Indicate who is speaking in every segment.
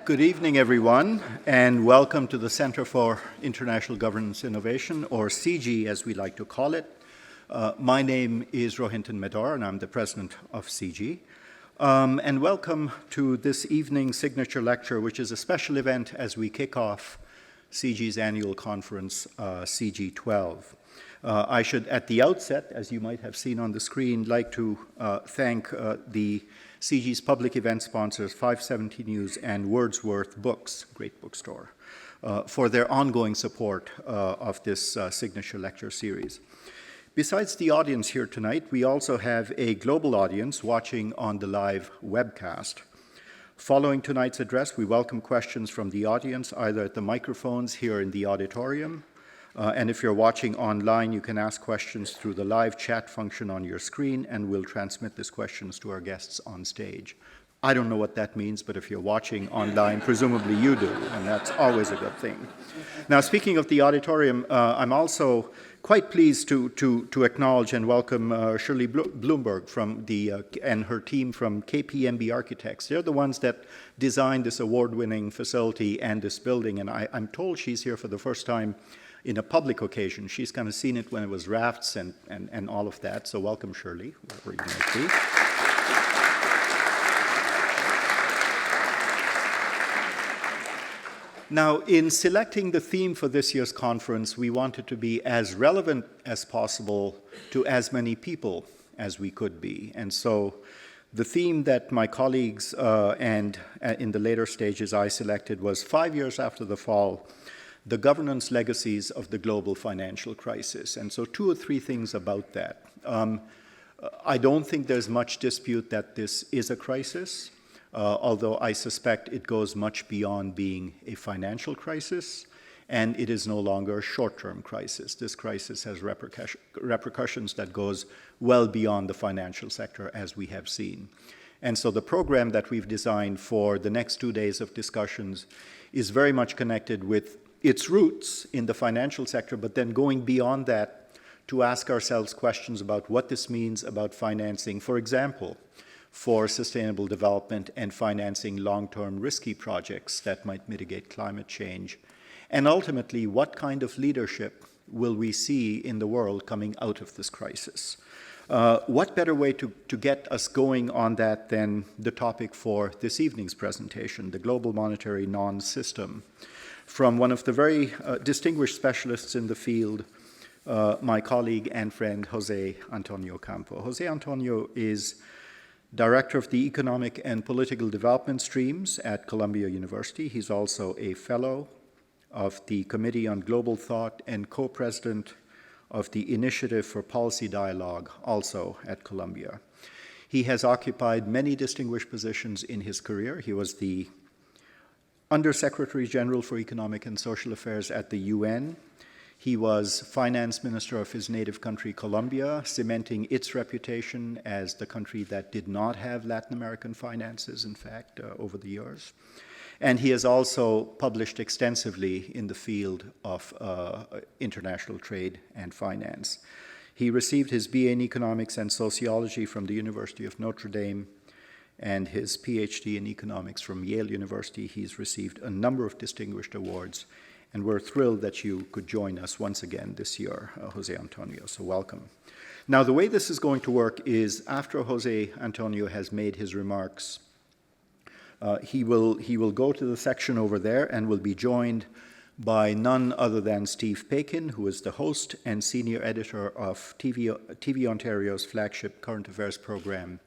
Speaker 1: Good evening, everyone, and welcome to the Center for International Governance Innovation, or CIGI as we like to call it. My name is Rohinton Medor, and I'm the president of CIGI. And welcome to this evening's signature lecture, which is a special event as we kick off CIGI's annual conference, CIGI 12. I should, at the outset, as you might have seen on the screen, like to thank the CIGI's public event sponsors, 570 News and Wordsworth Books, great bookstore, for their ongoing support of this signature lecture series. Besides the audience here tonight, we also have a global audience watching on the live webcast. Following tonight's address, we welcome questions from the audience, either at the microphones here in the auditorium, and if you're watching online, you can ask questions through the live chat function on your screen, and we'll transmit these questions to our guests on stage. I don't know what that means, but if you're watching online, presumably you do, and that's always a good thing. Now, speaking of the auditorium, I'm also quite pleased to acknowledge and welcome Shirley Bloomberg and her team from KPMB Architects. They're the ones that designed this award-winning facility and this building, and I'm told she's here for the first time in a public occasion. She's kind of seen it when it was rafts and all of that. So welcome, Shirley, wherever you might be. Now, in selecting the theme for this year's conference, we wanted to be as relevant as possible to as many people as we could be. And so the theme that my colleagues and in the later stages I selected was 5 years after the fall, the governance legacies of the global financial crisis. And so 2 or 3 things about that. I don't think there's much dispute that this is a crisis, although I suspect it goes much beyond being a financial crisis, and it is no longer a short-term crisis. This crisis has repercussions that goes well beyond the financial sector, as we have seen. And so the program that we've designed for the next 2 days of discussions is very much connected with its roots in the financial sector, but then going beyond that to ask ourselves questions about what this means about financing, for example, for sustainable development and financing long-term risky projects that might mitigate climate change. And ultimately, what kind of leadership will we see in the world coming out of this crisis? What better way to get us going on that than the topic for this evening's presentation, the global monetary non-system, from one of the very distinguished specialists in the field, my colleague and friend, José Antonio Ocampo. José Antonio is Director of the Economic and Political Development Streams at Columbia University. He's also a fellow of the Committee on Global Thought and co-president of the Initiative for Policy Dialogue, also at Columbia. He has occupied many distinguished positions in his career. He was the Undersecretary General for Economic and Social Affairs at the UN. He was finance minister of his native country, Colombia, cementing its reputation as the country that did not have Latin American finances, in fact, over the years. And he has also published extensively in the field of international trade and finance. He received his BA in Economics and Sociology from the University of Notre Dame and his PhD in economics from Yale University. He's received a number of distinguished awards, and we're thrilled that you could join us once again this year, José Antonio, so welcome. Now, the way this is going to work is after José Antonio has made his remarks, he will go to the section over there and will be joined by none other than Steve Paikin, who is the host and senior editor of TV Ontario's flagship current affairs program,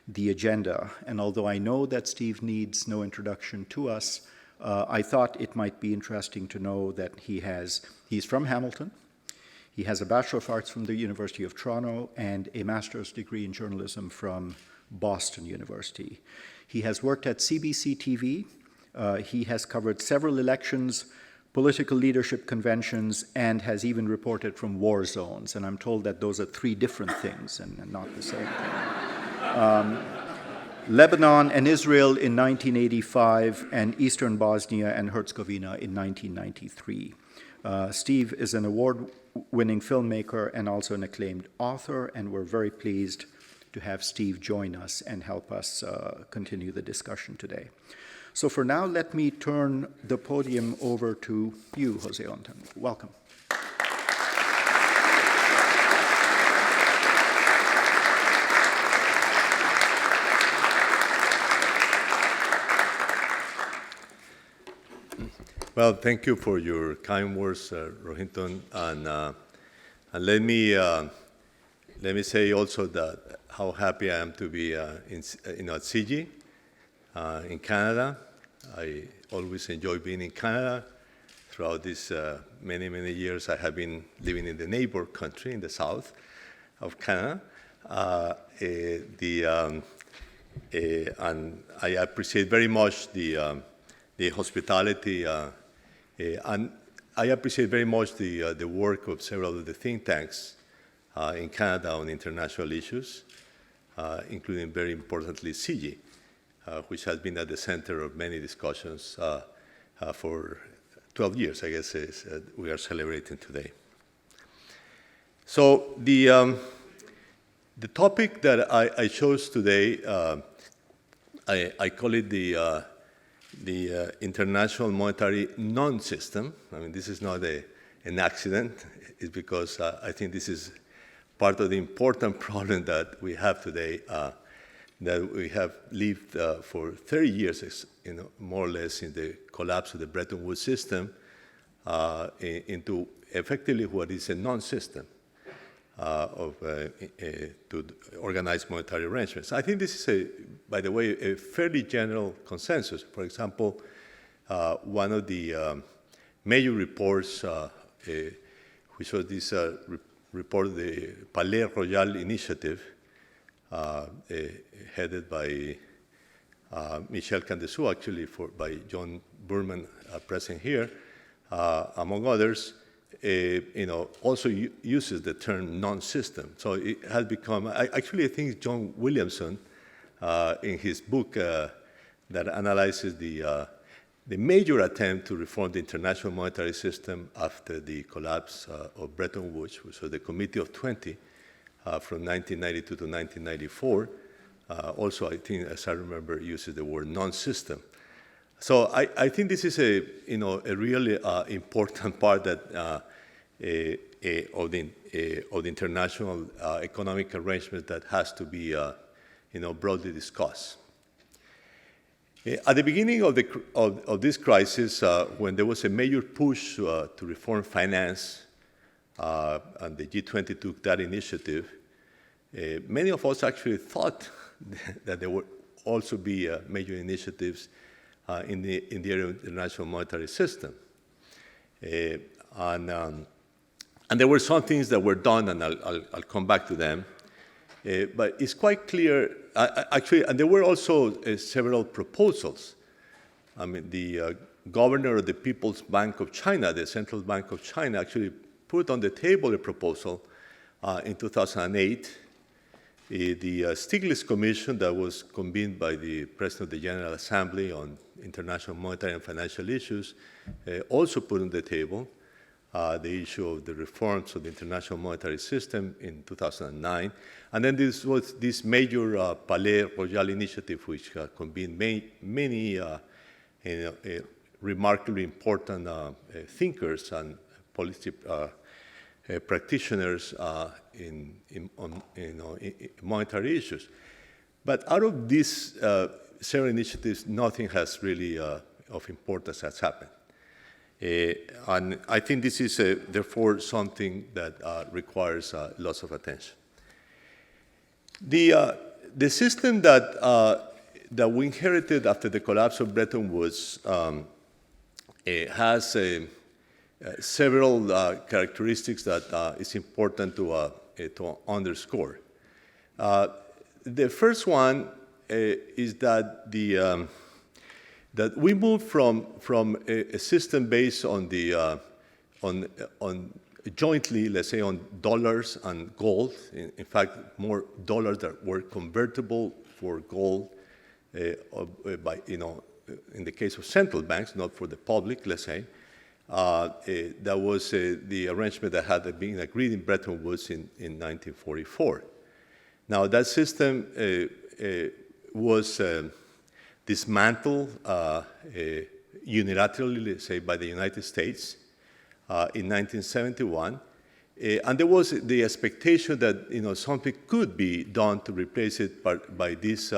Speaker 1: The Agenda. And although I know that Steve needs no introduction to us, I thought it might be interesting to know that he's from Hamilton. He has a Bachelor of Arts from the University of Toronto and a master's degree in journalism from Boston University. He has worked at CBC TV. He has covered several elections, political leadership conventions, and has even reported from war zones. And I'm told that those are 3 different things and not the same thing. Lebanon and Israel in 1985, and Eastern Bosnia and Herzegovina in 1993. Steve is an award-winning filmmaker and also an acclaimed author, and we're very pleased to have Steve join us and help us continue the discussion today. So for now, let me turn the podium over to you, José Antonio. Welcome.
Speaker 2: Well, thank you for your kind words, Rohinton, and let me say also that how happy I am to be at CIGI in Canada. I always enjoy being in Canada. Throughout these many years, I have been living in the neighbor country in the south of Canada. And I appreciate very much the hospitality. And I appreciate very much the work of several of the think tanks in Canada on international issues, including very importantly CIGI, which has been at the center of many discussions for 12 years, I guess, we are celebrating today. So the topic that I chose today, I call it the international monetary non-system. I mean, this is not an accident. It's because I think this is part of the important problem that we have today, that we have lived for 30 years, more or less, in the collapse of the Bretton Woods system into effectively what is a non-system to organize monetary arrangements. I think this is, by the way, a fairly general consensus. For example, one of the major reports, which was this report, the Palais Royal Initiative, headed by Michel Candesu, actually, by John Berman, present here, among others, also uses the term non-system. So it has become, actually, I think John Williamson, in his book that analyzes the major attempt to reform the international monetary system after the collapse of Bretton Woods, which was the Committee of 20 from 1992 to 1994, also, I think, as I remember, uses the word non-system. So I think this is a really important part that of the international economic arrangement that has to be broadly discussed. At the beginning of this crisis, when there was a major push to reform finance, and the G20 took that initiative, many of us actually thought that there would also be major initiatives in the international monetary system. And there were some things that were done, and I'll come back to them. But it's quite clear, actually, and there were also several proposals. I mean, the governor of the People's Bank of China, the Central Bank of China, actually put on the table a proposal in 2008. The Stiglitz Commission that was convened by the President of the General Assembly on international monetary and financial issues also put on the table the issue of the reforms of the international monetary system in 2009. And then this was this major Palais Royal initiative, which convened many remarkably important thinkers and policy practitioners on monetary issues. But out of these several initiatives, nothing has really of importance has happened. And I think this is, therefore, something that requires lots of attention. The system that we inherited after the collapse of Bretton Woods has several characteristics that is important to underscore. The first one is that that we moved from a system based on jointly, let's say, on dollars and gold. In fact, more dollars that were convertible for gold, in the case of central banks, not for the public, let's say. That was the arrangement that had been agreed in Bretton Woods in 1944. Now, that system was dismantled unilaterally, say, by the United States in 1971. And there was the expectation that something could be done to replace it by this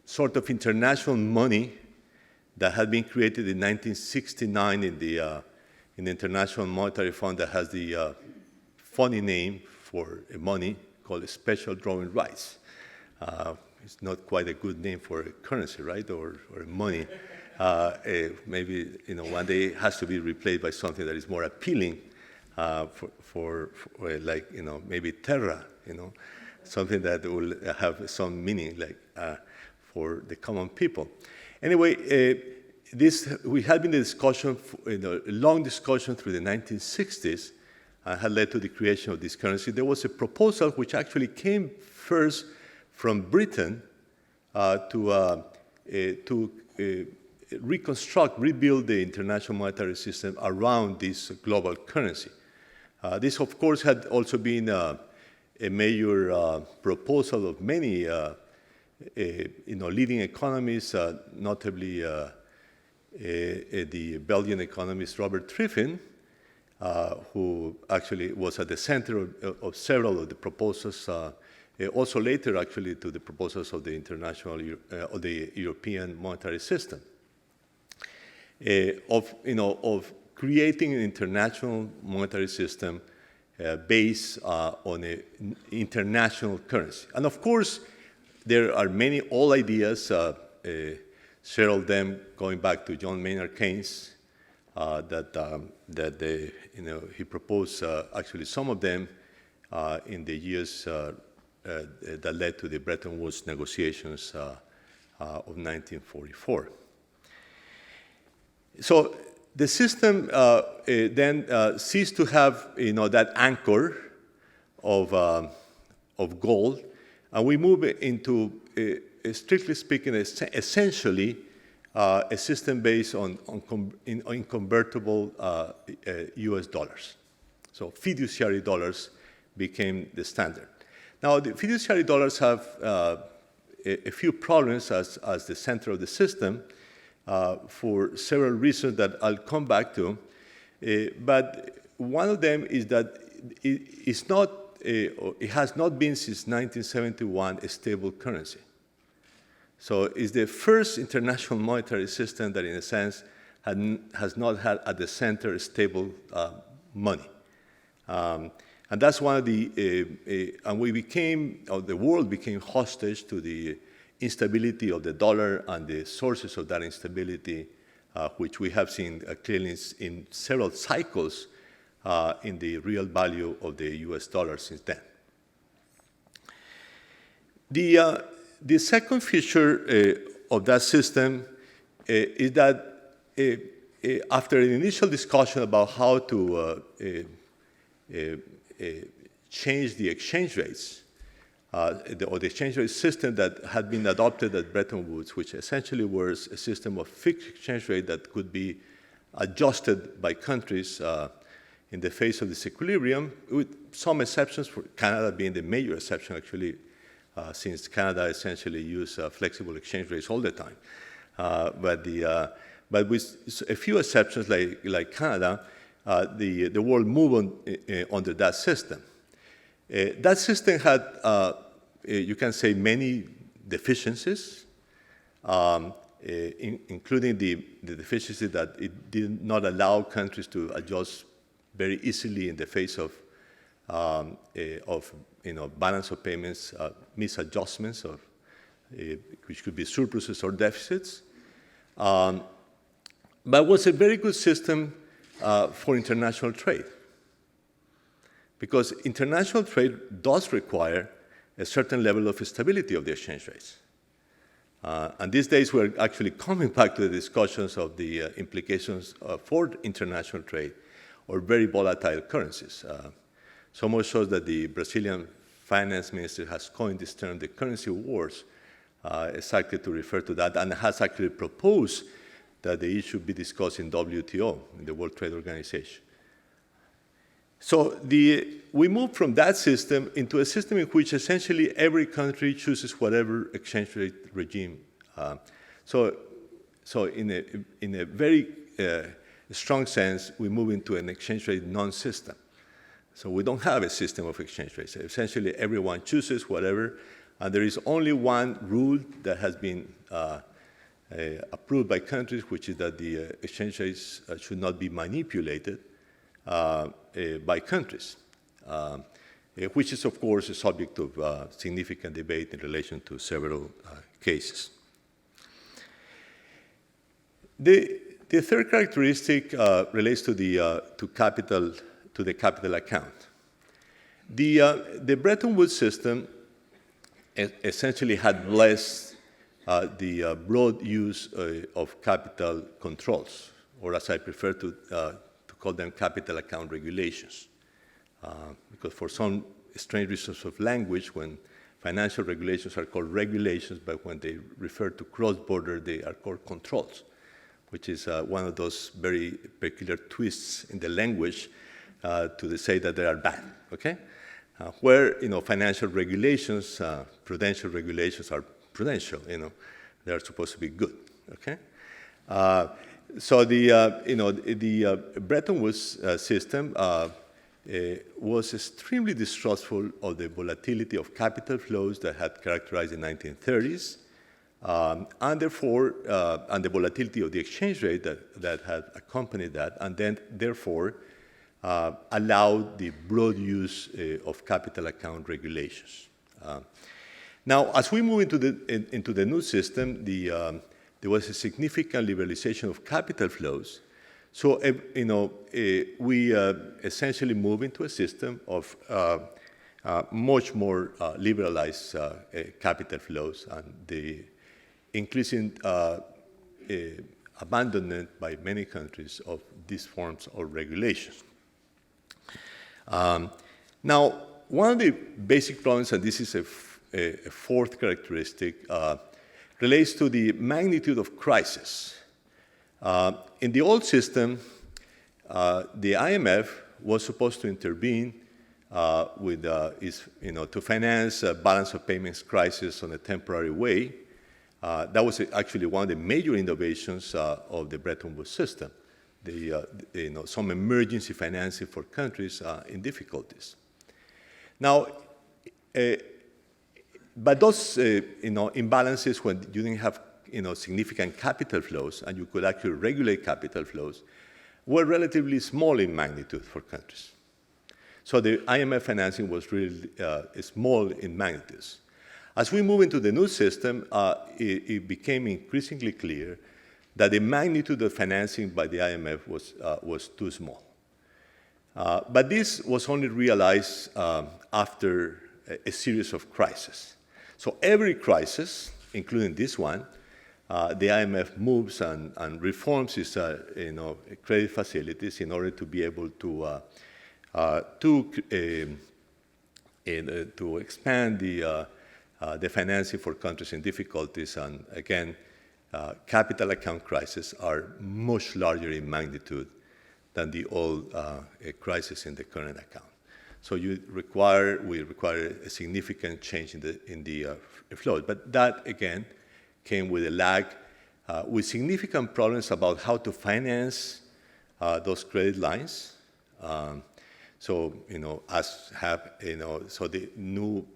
Speaker 2: sort of international money that had been created in 1969 in the International Monetary Fund, that has the funny name for money called special drawing rights. It's not quite a good name for a currency, right, or money. Maybe one day it has to be replaced by something that is more appealing for like maybe terra, something that will have some meaning, like for the common people. Anyway, we had been in a discussion, a long discussion through the 1960s, had led to the creation of this currency. There was a proposal which actually came first from Britain to rebuild the international monetary system around this global currency. This, of course, had also been a major proposal of many leading economists, notably the Belgian economist Robert Triffin, who actually was at the center of several of the proposals, also later actually to the proposals of the of the European monetary system, of creating an international monetary system based on an international currency. And of course, there are many old ideas, several of them going back to John Maynard Keynes, that he proposed actually some of them in the years that led to the Bretton Woods negotiations of 1944. So the system then ceased to have that anchor of gold, and we move into, strictly speaking, essentially a system based on convertible US dollars. So fiduciary dollars became the standard. Now, the fiduciary dollars have a few problems as the center of the system for several reasons that I'll come back to. But one of them is that it has not been since 1971 a stable currency. So it's the first international monetary system that, in a sense, has not had at the center stable money. And that's one of the, and the world became hostage to the instability of the dollar and the sources of that instability, which we have seen clearly in several cycles in the real value of the US dollar since then. The second feature of that system is that after an initial discussion about how to change the exchange rates, or the exchange rate system that had been adopted at Bretton Woods, which essentially was a system of fixed exchange rate that could be adjusted by countries in the face of disequilibrium, with some exceptions, for Canada being the major exception, actually, since Canada essentially used flexible exchange rates all the time. But with a few exceptions, like Canada, the world moved under that system. That system had, you can say, many deficiencies, including the deficiency that it did not allow countries to adjust very easily in the face of balance of payments, misadjustments, which could be surpluses or deficits. But it was a very good system for international trade, because international trade does require a certain level of stability of the exchange rates. And these days, we're actually coming back to the discussions of the implications for international trade or very volatile currencies. So much so that the Brazilian finance minister has coined this term, the currency wars, exactly to refer to that, and has actually proposed that the issue be discussed in WTO, in the World Trade Organization. So we moved from that system into a system in which essentially every country chooses whatever exchange rate regime. So in a very strong sense, we move into an exchange rate non-system. So we don't have a system of exchange rates. Essentially, everyone chooses whatever, and there is only one rule that has been approved by countries, which is that the exchange rates should not be manipulated by countries, which is, of course, a subject of significant debate in relation to several cases. The third characteristic relates to the capital account. The Bretton Woods system essentially had blessed the broad use of capital controls, or as I prefer to call them, capital account regulations. Because for some strange reasons of language, when financial regulations are called regulations, but when they refer to cross-border, they are called controls, which is one of those very peculiar twists in the language to say that they are bad, okay? Where, financial regulations, prudential regulations are prudential, they are supposed to be good, okay? So the Bretton Woods system was extremely distrustful of the volatility of capital flows that had characterized the 1930s, and therefore, and the volatility of the exchange rate that had accompanied that, and then, therefore, allowed the broad use of capital account regulations. Now, as we move into the new system, there was a significant liberalization of capital flows. So, we essentially move into a system of much more liberalized capital flows and the increasing abandonment by many countries of these forms of regulations. Now, one of the basic problems, and this is a fourth characteristic, relates to the magnitude of crisis. In the old system, the IMF was supposed to intervene to finance a balance of payments crisis on a temporary way. That was actually one of the major innovations of the Bretton Woods system. Some emergency financing for countries in difficulties. Now, but those imbalances when you didn't have significant capital flows and you could actually regulate capital flows were relatively small in magnitude for countries. So the IMF financing was really small in magnitudes. As we move into the new system, it became increasingly clear that the magnitude of financing by the IMF was too small. But this was only realized after a series of crises. So every crisis, including this one, the IMF moves and reforms its credit facilities in order to be able to expand the financing for countries in difficulties. And again, capital account crises are much larger in magnitude than the old crisis in the current account. So we require a significant change in the flow. But that, again, came with a lag, with significant problems about how to finance those credit lines. So the new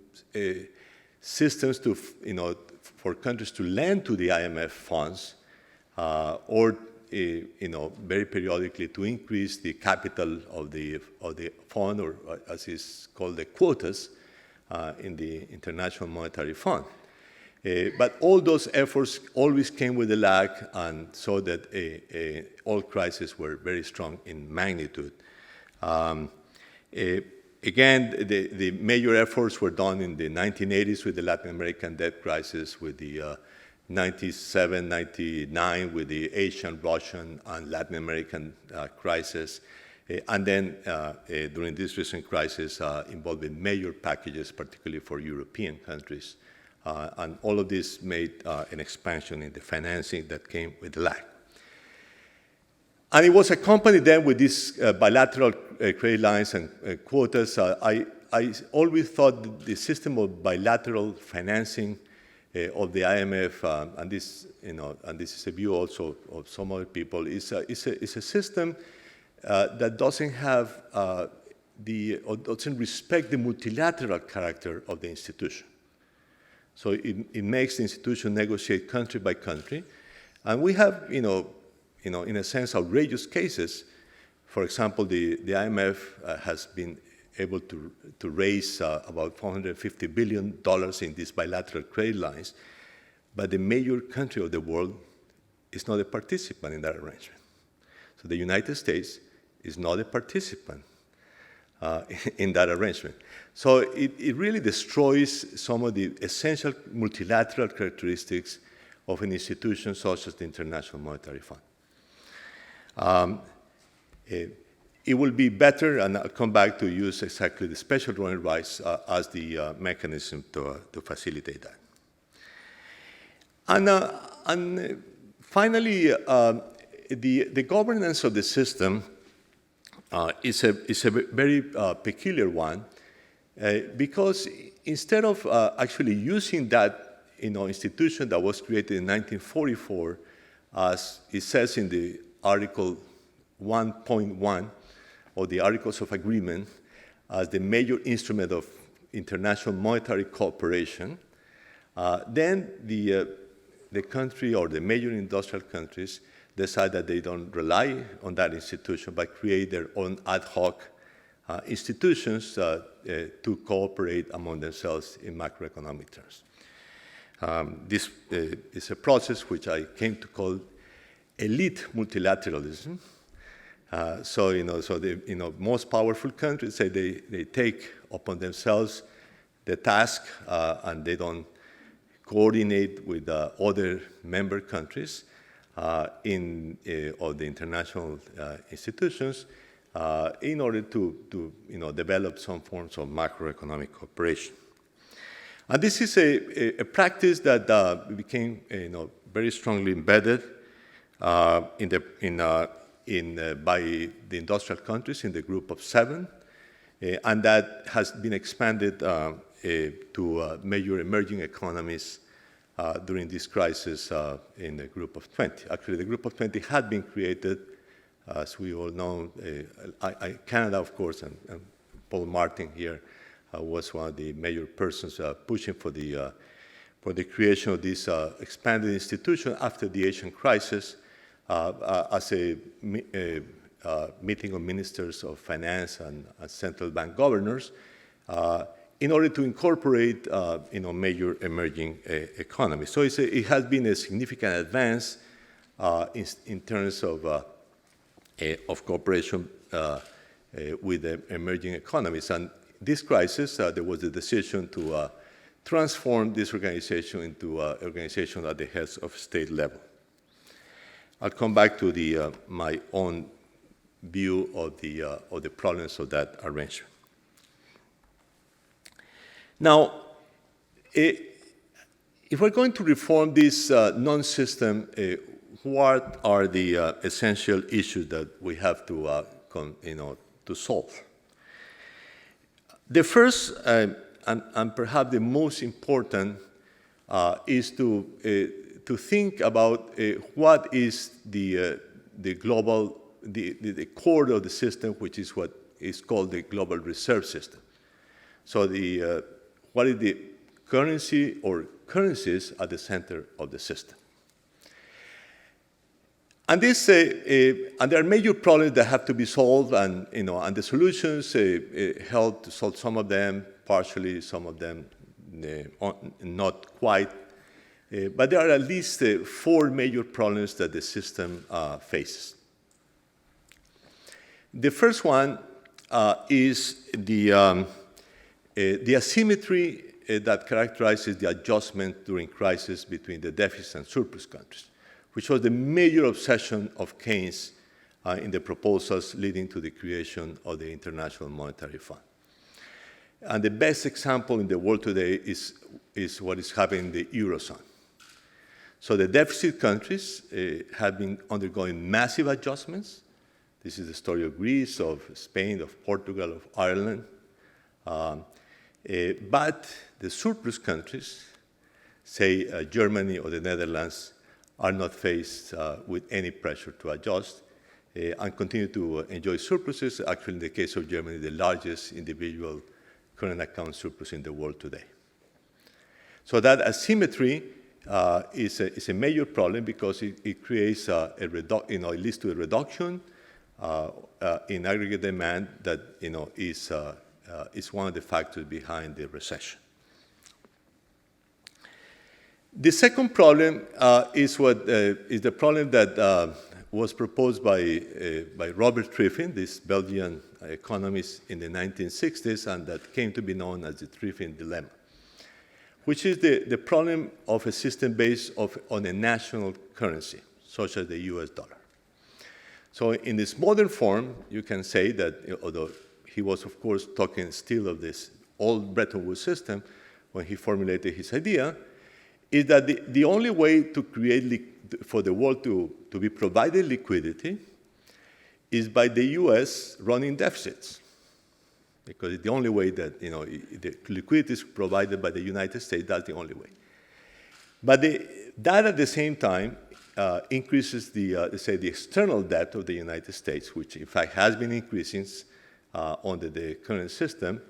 Speaker 2: systems for countries to lend to the IMF funds, or very periodically to increase the capital of the fund, or as is called the quotas in the International Monetary Fund. But all those efforts always came with a lag, and so that all crises were very strong in magnitude. Again, the major efforts were done in the 1980s with the Latin American debt crisis, with the 97, 99 with the Asian, Russian, and Latin American crisis, and then during this recent crisis involving major packages, particularly for European countries. And all of this made an expansion in the financing that came with lag. And it was accompanied then with these bilateral credit lines and quotas. I always thought that the system of bilateral financing of the IMF, and this is a view also of some other people, is a system that doesn't have or doesn't respect the multilateral character of the institution. So it makes the institution negotiate country by country, and we have, in a sense, outrageous cases. For example, the IMF has been able to raise about $450 billion in these bilateral credit lines, but the major country of the world is not a participant in that arrangement. So the United States is not a participant in that arrangement. So it really destroys some of the essential multilateral characteristics of an institution such as the International Monetary Fund. It will be better, and I'll come back to use exactly the special drawing rights as the mechanism to facilitate that. And finally, the governance of the system is a very peculiar one, because instead of actually using that institution that was created in 1944, as it says in the Article 1.1 of the Articles of Agreement, as the major instrument of international monetary cooperation, then the country or the major industrial countries decide that they don't rely on that institution, but create their own ad hoc institutions to cooperate among themselves in macroeconomic terms. This is a process which I came to call elite multilateralism. So the most powerful countries say they take upon themselves the task, and they don't coordinate with other member countries of the international institutions in order to develop some forms of macroeconomic cooperation. And this is a practice that became very strongly embedded by the industrial countries in the Group of Seven, and that has been expanded to major emerging economies during this crisis in the Group of 20. Actually, the Group of 20 had been created, as we all know. Canada, of course, and Paul Martin here was one of the major persons pushing for the creation of this expanded institution after the Asian crisis, as a meeting of ministers of finance and central bank governors, in order to incorporate major emerging economies. So it has been a significant advance in terms of cooperation with the emerging economies. And this crisis, there was a decision to transform this organization into an organization at the heads of state level. I'll come back to my own view of the problems of that arrangement. Now, if we're going to reform this non-system, what are the essential issues that we have to solve? The first, and perhaps the most important, is to think about what is the core of the system, which is what is called the global reserve system. So what is the currency or currencies at the center of the system? And and there are major problems that have to be solved, and the solutions help to solve some of them partially, some of them not quite. But there are at least 4 major problems that the system faces. The first one is the asymmetry that characterizes the adjustment during crisis between the deficit and surplus countries, which was the major obsession of Keynes in the proposals leading to the creation of the International Monetary Fund. And the best example in the world today is what is happening in the Eurozone. So the deficit countries have been undergoing massive adjustments, This is the story of Greece, of Spain, of Portugal, of Ireland. But the surplus countries, say Germany or the Netherlands, are not faced with any pressure to adjust and continue to enjoy surpluses. Actually, in the case of Germany, the largest individual current account surplus in the world today. So that asymmetry is a major problem because it creates it leads to a reduction in aggregate demand that is one of the factors behind the recession. The second problem is the problem that was proposed by Robert Triffin, this Belgian economist in the 1960s, and that came to be known as the Triffin dilemma, which is the problem of a system based on a national currency, such as the US dollar. So in this modern form, you can say that, although he was, of course, talking still of this old Bretton Woods system when he formulated his idea, is that the only way to create, for the world to be provided liquidity is by the US running deficits. Because it's the only way that the liquidity is provided by the United States, that's the only way. But that at the same time increases the external debt of the United States, which in fact has been increasing under the current system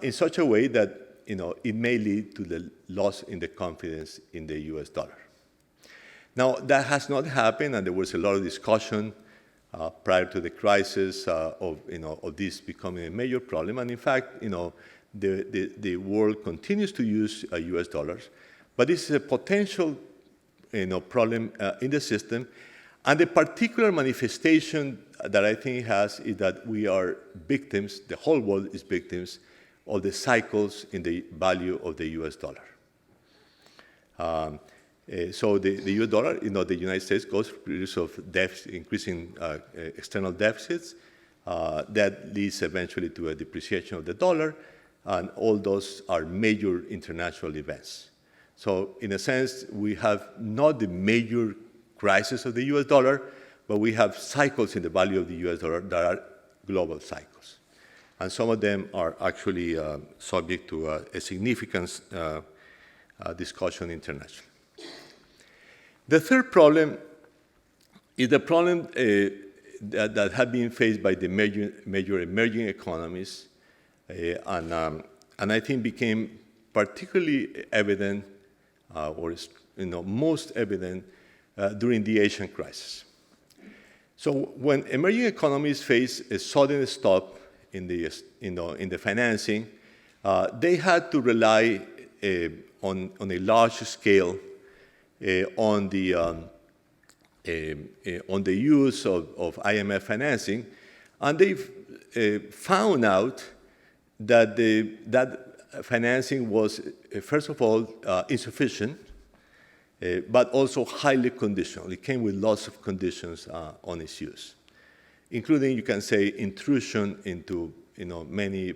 Speaker 2: in such a way that it may lead to the loss in the confidence in the US dollar. Now, that has not happened, and there was a lot of discussion prior to the crisis of this becoming a major problem. And in fact, the world continues to use US dollars, but this is a potential problem in the system. And the particular manifestation that I think it has is that we are victims, the whole world is victims, of the cycles in the value of the US dollar. So the US dollar, the United States goes through periods of increasing external deficits. That leads eventually to a depreciation of the dollar, and all those are major international events. So in a sense, we have not the major crisis of the US dollar, but we have cycles in the value of the US dollar that are global cycles. And some of them are actually subject to a significant discussion internationally. The third problem is the problem that have been faced by the major emerging economies, and I think became particularly evident, or most evident during the Asian crisis. So when emerging economies face a sudden stop in the financing, they had to rely on a large scale on the use of IMF financing, and they found out that that financing was, first of all, insufficient, but also highly conditional. It came with lots of conditions on its use, including, you can say, intrusion into many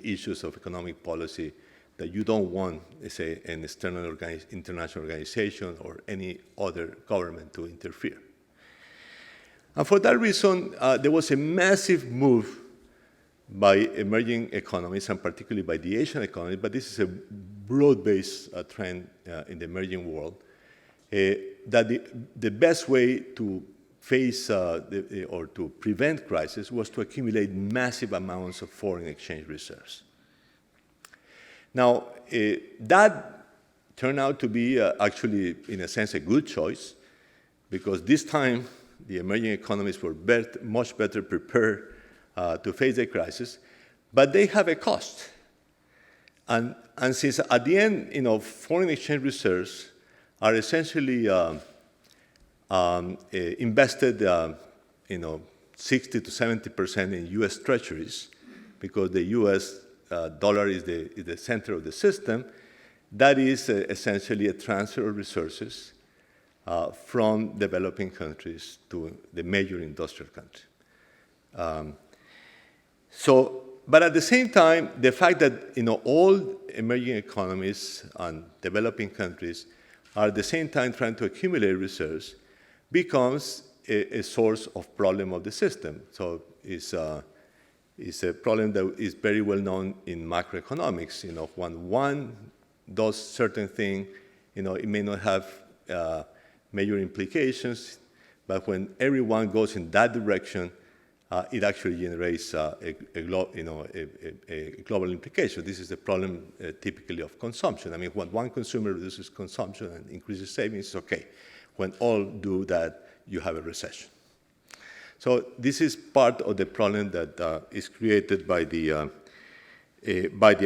Speaker 2: issues of economic policy that you don't want, say, an external international organization or any other government to interfere. And for that reason, there was a massive move by emerging economies, and particularly by the Asian economy, but this is a broad-based trend in the emerging world, that the best way to face or to prevent crisis was to accumulate massive amounts of foreign exchange reserves. Now, that turned out to be actually, in a sense, a good choice, because this time the emerging economies were much better prepared to face the crisis, but they have a cost. And since at the end, foreign exchange reserves are essentially invested, 60 to 70% in U.S. treasuries, because the U.S. dollar is the center of the system, that is essentially a transfer of resources from developing countries to the major industrial countries. But at the same time, the fact that all emerging economies and developing countries are at the same time trying to accumulate reserves becomes a source of problem of the system. So it's a problem that is very well known in macroeconomics. When one does certain thing, it may not have major implications, but when everyone goes in that direction, it actually generates a global implication. This is the problem typically of consumption. I mean, when one consumer reduces consumption and increases savings, it's okay. When all do that, you have a recession. So this is part of the problem that is created by the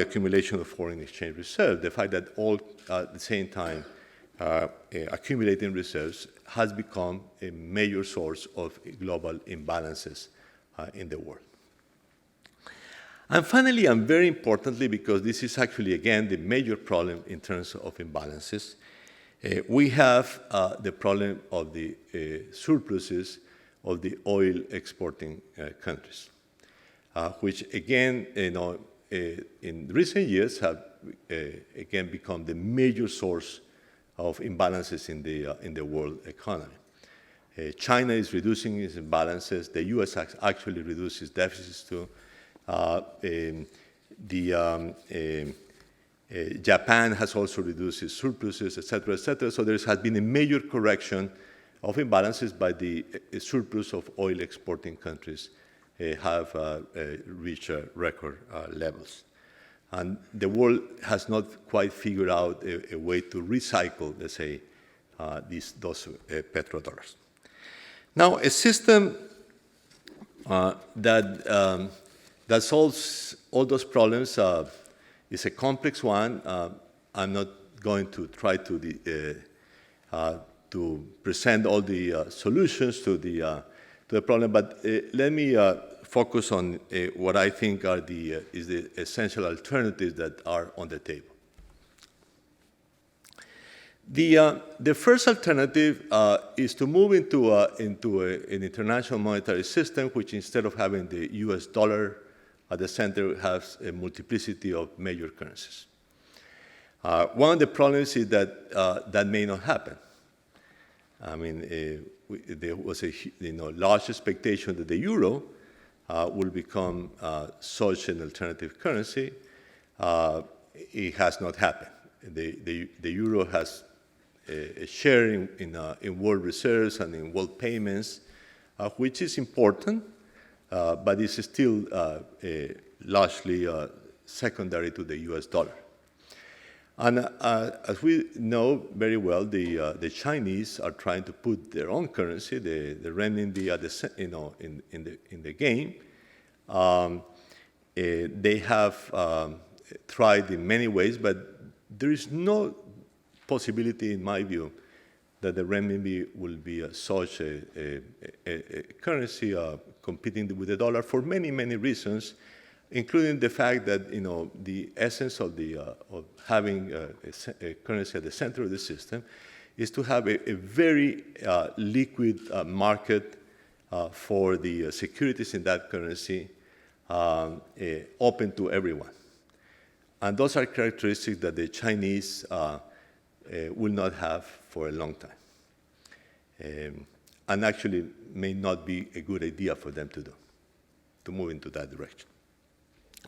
Speaker 2: accumulation of foreign exchange reserves. The fact that all at the same time accumulating reserves has become a major source of global imbalances in the world. And finally, and very importantly, because this is actually, again, the major problem in terms of imbalances, we have the problem of the surpluses of the oil exporting countries, which again, in recent years have again become the major source of imbalances in the world economy. China is reducing its imbalances. The U.S. actually reduces deficits too. Japan has also reduced its surpluses, et cetera, et cetera. So there has been a major correction of imbalances, by the surplus of oil exporting countries have reached record levels. And the world has not quite figured out a way to recycle, let's say, those petrodollars. Now, a system that solves all those problems is a complex one. I'm not going to try to present all the solutions to the problem, but let me focus on what I think are the essential alternatives that are on the table. The first alternative is to move into an international monetary system, which instead of having the US dollar at the center has a multiplicity of major currencies. One of the problems is that that may not happen. I mean, there was a large expectation that the euro will become such an alternative currency. It has not happened. The euro has a share in world reserves and in world payments, which is important, but it's still largely secondary to the US dollar. And as we know very well, the Chinese are trying to put their own currency, the renminbi, in the game. They have tried in many ways, but there is no possibility, in my view, that the renminbi will be such a currency competing with the dollar for many, many reasons, including the fact that the essence of having a currency at the center of the system is to have a very liquid market for the securities in that currency open to everyone. And those are characteristics that the Chinese will not have for a long time, and actually may not be a good idea for them to move into that direction.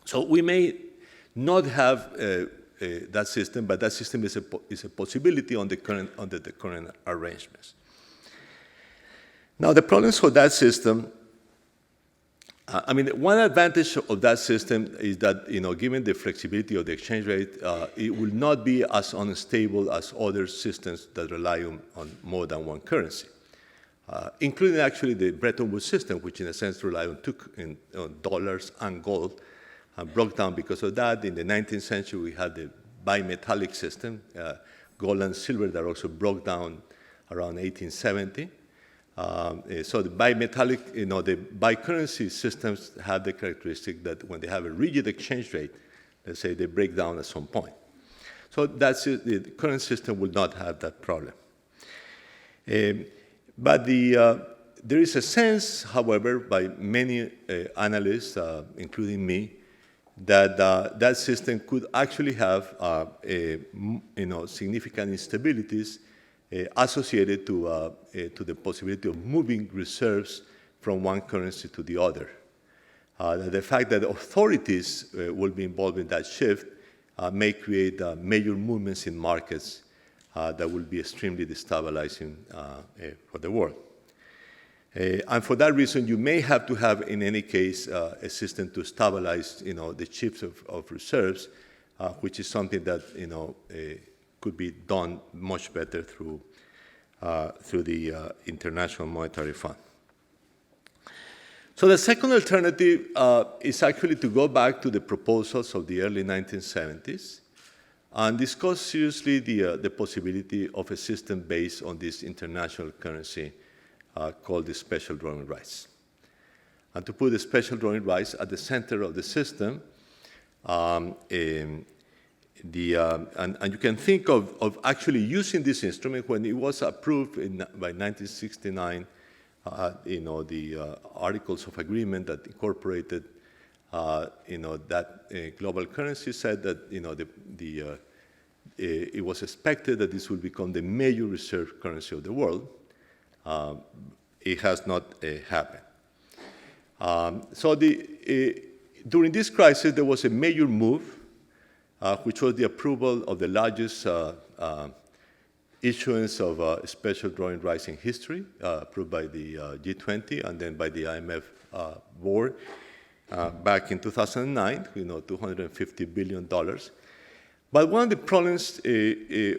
Speaker 2: So we may not have that system, but that system is a possibility under the current arrangements. Now, the problems for that system, I mean, one advantage of that system is that, given the flexibility of the exchange rate, it will not be as unstable as other systems that rely on more than one currency, including actually the Bretton Woods system, which in a sense relied on dollars and gold, and broke down because of that. In the 19th century, we had the bimetallic system, gold and silver, that also broke down around 1870. So the bimetallic, the bicurrency systems have the characteristic that when they have a rigid exchange rate, let's say they break down at some point. So that's it. The current system will not have that problem. But there is a sense, however, by many analysts, including me, that that system could actually have significant instabilities associated to the possibility of moving reserves from one currency to the other. The fact that authorities will be involved in that shift may create major movements in markets that will be extremely destabilizing for the world. And for that reason, you may have to have, in any case, a system to stabilize, the shifts of reserves, which is something that, could be done much better through the International Monetary Fund. So the second alternative is actually to go back to the proposals of the early 1970s and discuss seriously the possibility of a system based on this international currency called the special drawing rights. And to put the special drawing rights at the center of the system, and you can think of actually using this instrument when it was approved by 1969, the Articles of Agreement that incorporated, that global currency said that, it was expected that this would become the major reserve currency of the world. It has not happened. So during this crisis, there was a major move, which was the approval of the largest issuance of special drawing rights in history, approved by the G20 and then by the IMF board back in 2009, $250 billion. But one of the problems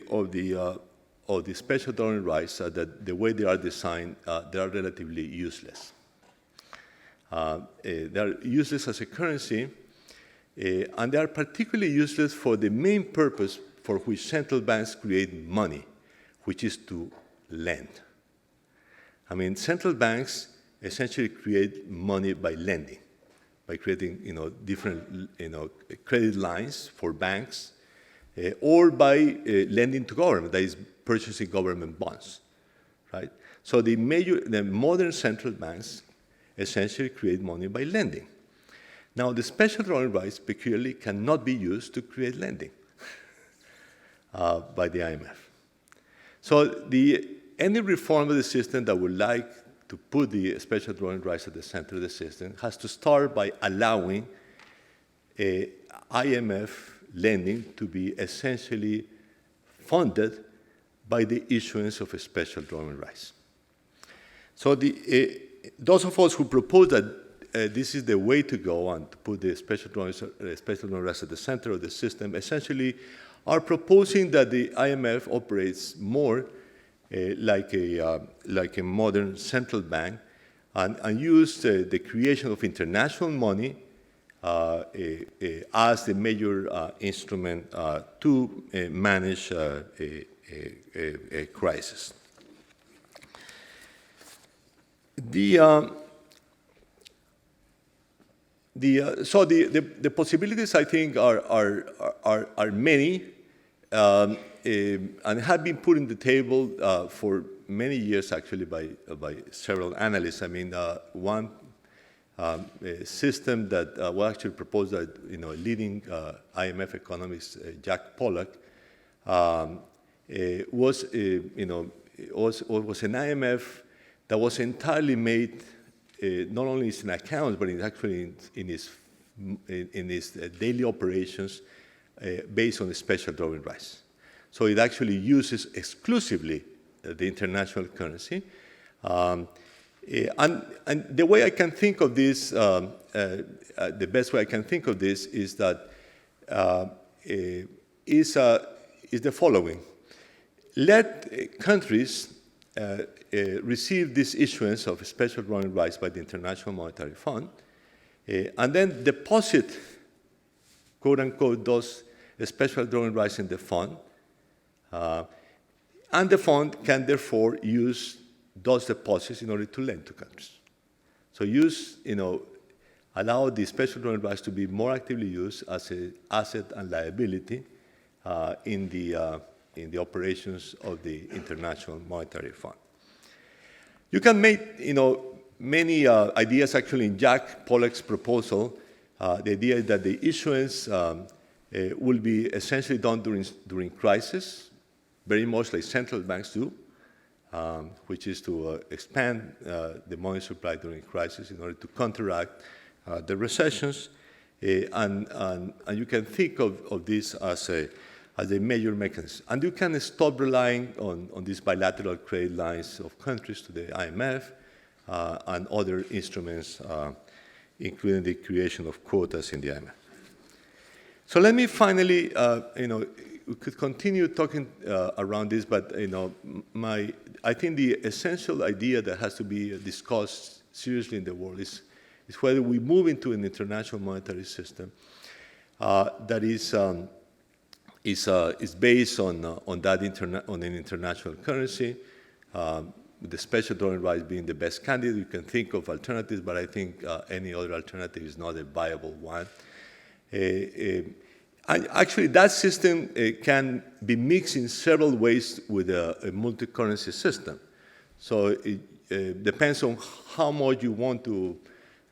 Speaker 2: of the special drawing rights are that the way they are designed, they are relatively useless. They are useless as a currency, and they are particularly useless for the main purpose for which central banks create money, which is to lend. I mean, central banks essentially create money by lending, by creating, different, credit lines for banks, or by lending to government, that is, purchasing government bonds, right? So the modern central banks essentially create money by lending. Now, the special drawing rights peculiarly cannot be used to create lending by the IMF. So any reform of the system that would like to put the special drawing rights at the center of the system has to start by allowing IMF lending to be essentially funded by the issuance of a special drawing rights. So those of us who propose that this is the way to go and to put the special drawing rights at the center of the system essentially are proposing that the IMF operates more like a modern central bank and use the creation of international money as the major instrument to manage a crisis. So the possibilities, I think, are many and have been put on the table for many years, actually, by several analysts. I mean, one system that was actually proposed by leading IMF economist Jack Pollack was an IMF that was entirely made not only in accounts, but actually in its daily operations based on the special drawing rights. So it actually uses exclusively the international currency. And the way I can think of this, the best way I can think of this is that is the following. Let countries receive this issuance of special drawing rights by the International Monetary Fund, and then deposit, quote unquote, those special drawing rights in the fund, and the fund can therefore use those deposits in order to lend to countries. So allow the special drawing rights to be more actively used as an asset and liability in the operations of the International Monetary Fund. You can make, many ideas actually in Jack Pollack's proposal. The idea is that the issuance will be essentially done during crisis, very much like central banks do, which is to expand the money supply during crisis in order to counteract the recessions. And you can think of this as a major mechanism. And you can stop relying on these bilateral credit lines of countries to the IMF and other instruments, including the creation of quotas in the IMF. So let me finally, we could continue talking around this, but I think the essential idea that has to be discussed seriously in the world is whether we move into an international monetary system that is based on an international currency, with the special drawing rights being the best candidate. You can think of alternatives, but I think any other alternative is not a viable one. Actually, that system can be mixed in several ways with a multi-currency system. So it depends on how much you want to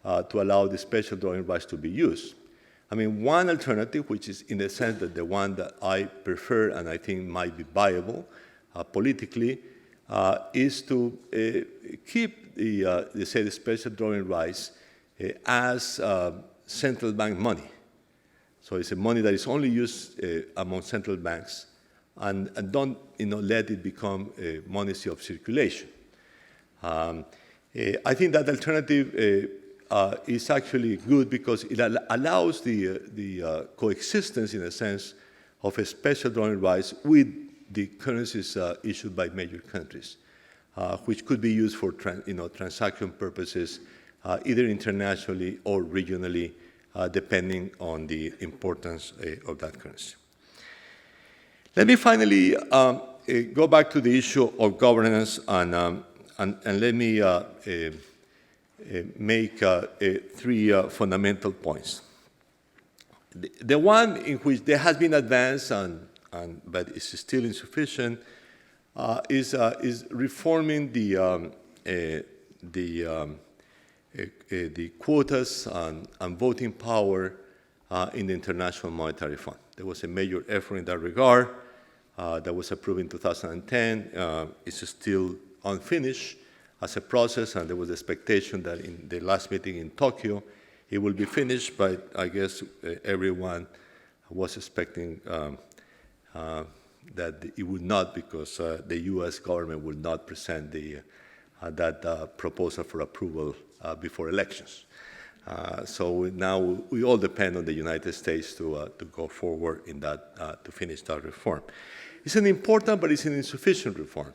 Speaker 2: allow the special drawing rights to be used. I mean, one alternative, which is in the sense that the one that I prefer and I think might be viable politically, is to keep the special drawing rights as central bank money. So it's a money that is only used among central banks, and don't let it become a money of circulation. I think that alternative is actually good because it allows the coexistence, in a sense, of a special drawing rights with the currencies issued by major countries, which could be used for transaction purposes, either internationally or regionally, depending on the importance of that currency. Let me finally go back to the issue of governance, and let me make three fundamental points. The one in which there has been advance, but is still insufficient, is reforming the quotas and voting power in the International Monetary Fund. There was a major effort in that regard that was approved in 2010. It's still unfinished as a process, and there was expectation that in the last meeting in Tokyo, it will be finished, but I guess everyone was expecting that it would not, because the U.S. government would not present that proposal for approval before elections. So now we all depend on the United States to go forward in that, to finish that reform. It's an important, but it's an insufficient reform.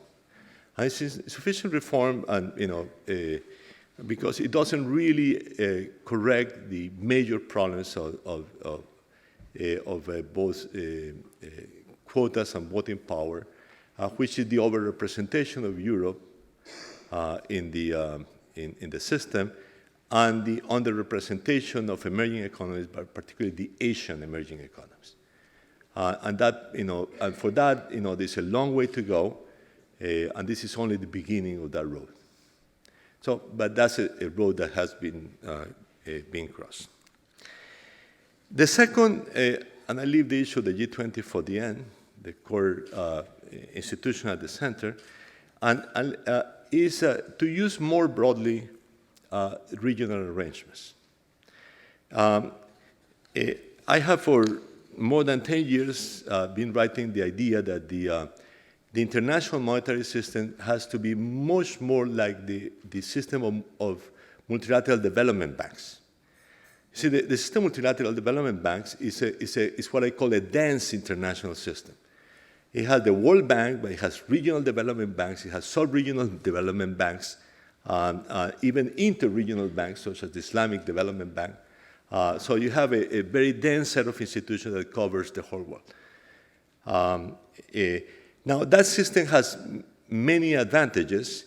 Speaker 2: And it's insufficient reform, and because it doesn't really correct the major problems of both quotas and voting power, which is the overrepresentation of Europe in the system, and the underrepresentation of emerging economies, but particularly the Asian emerging economies. And that, and for that, there's a long way to go, and this is only the beginning of that road. So, but that's a road that has been being crossed. The second, and I leave the issue of the G20 for the end, the core institution at the center, and is to use more broadly regional arrangements. I have for more than 10 years been writing the idea that the international monetary system has to be much more like the system of multilateral development banks. See, the system of multilateral development banks is what I call a dense international system. It has the World Bank, but it has regional development banks, it has sub-regional development banks, even inter-regional banks, such as the Islamic Development Bank. So you have a very dense set of institutions that covers the whole world. Now, that system has many advantages,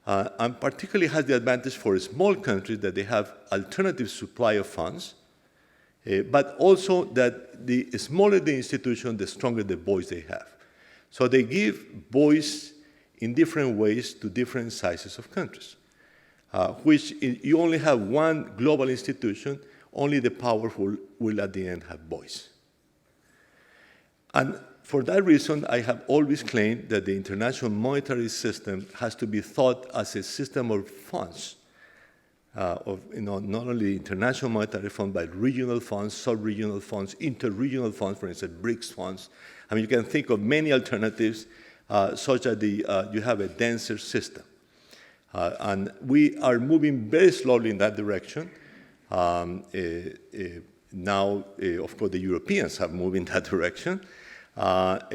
Speaker 2: and particularly has the advantage for small countries that they have alternative supply of funds, but also that the smaller the institution, the stronger the voice they have. So they give voice in different ways to different sizes of countries, which you only have one global institution, only the powerful will at the end have voice. And for that reason, I have always claimed that the international monetary system has to be thought as a system of funds, not only international monetary fund, but regional funds, sub-regional funds, inter-regional funds, for instance, BRICS funds. I mean, you can think of many alternatives such that you have a denser system. And we are moving very slowly in that direction. Now, of course, the Europeans have moved in that direction. And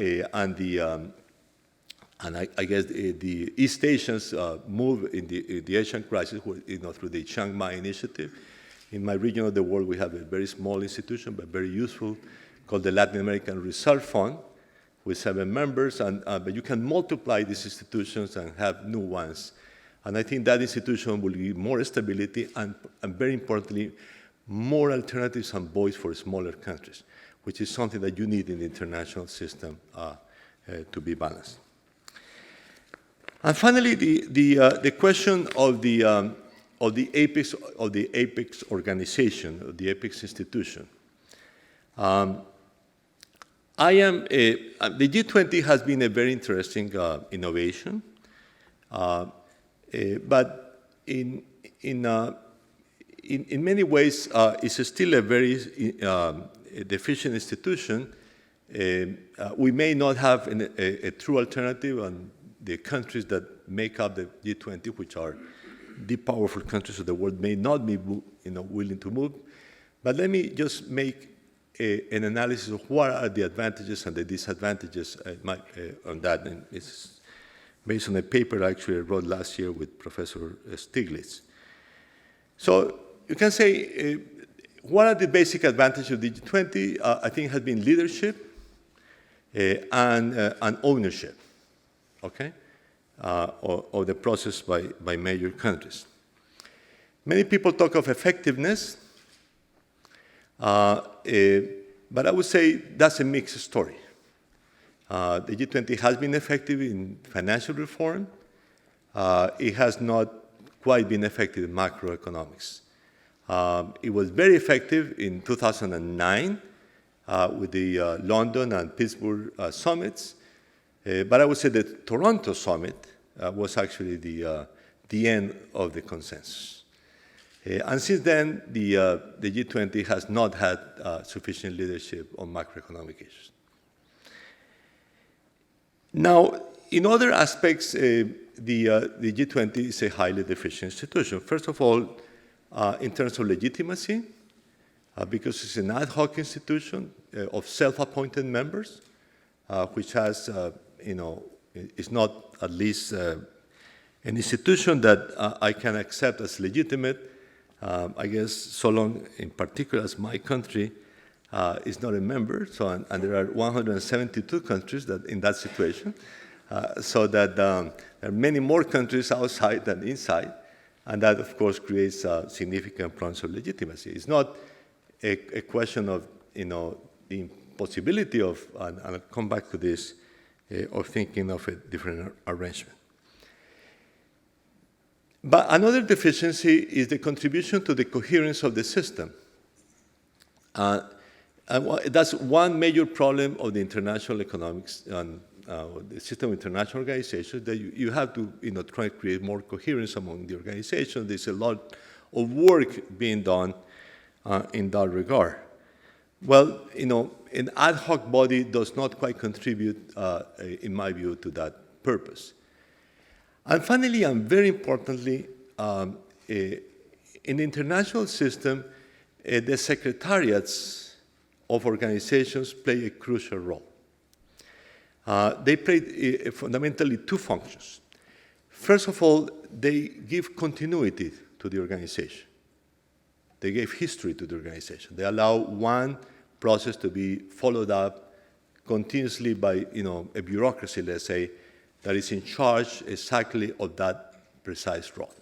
Speaker 2: I guess the East Asians move in the Asian crisis through the Chiang Mai initiative. In my region of the world, we have a very small institution, but very useful, called the Latin American Reserve Fund, with 7 members. But you can multiply these institutions and have new ones. And I think that institution will give more stability and very importantly, more alternatives and voice for smaller countries, which is something that you need in the international system to be balanced. And finally, the question of the apex organization, of the apex institution. The G20 has been a very interesting innovation, but in many ways, it's still a very deficient institution. We may not have a true alternative, and the countries that make up the G20, which are the powerful countries of the world, may not be willing to move. But let me just make an analysis of what are the advantages and the disadvantages on that. And it's based on a paper actually I wrote last year with Professor Stiglitz. So you can say, what are the basic advantages of the G20? I think it has been leadership and ownership, okay, of the process by major countries. Many people talk of effectiveness, but I would say that's a mixed story. The G20 has been effective in financial reform. It has not quite been effective in macroeconomics. It was very effective in 2009 with the London and Pittsburgh summits, but I would say the Toronto summit was actually the end of the consensus. And since then, the G20 has not had sufficient leadership on macroeconomic issues. Now, in other aspects, the G20 is a highly deficient institution. First of all, in terms of legitimacy, because it's an ad hoc institution of self-appointed members, which has, is not at least an institution that I can accept as legitimate. I guess so long, in particular, as my country is not a member, and there are 172 countries that in that situation, so that there are many more countries outside than inside, and that, of course, creates significant problems of legitimacy. It's not a question of, the impossibility of, and I'll come back to this, of thinking of a different arrangement. But another deficiency is the contribution to the coherence of the system. And that's one major problem of the international economics and the system of international organizations, that you have to try to create more coherence among the organizations. There's a lot of work being done in that regard. Well, an ad hoc body does not quite contribute, in my view, to that purpose. And finally, and very importantly, in the international system, the secretariats of organizations play a crucial role. They play fundamentally 2 functions. First of all, they give continuity to the organization. They give history to the organization. They allow one process to be followed up continuously by a bureaucracy, let's say, that is in charge exactly of that precise role.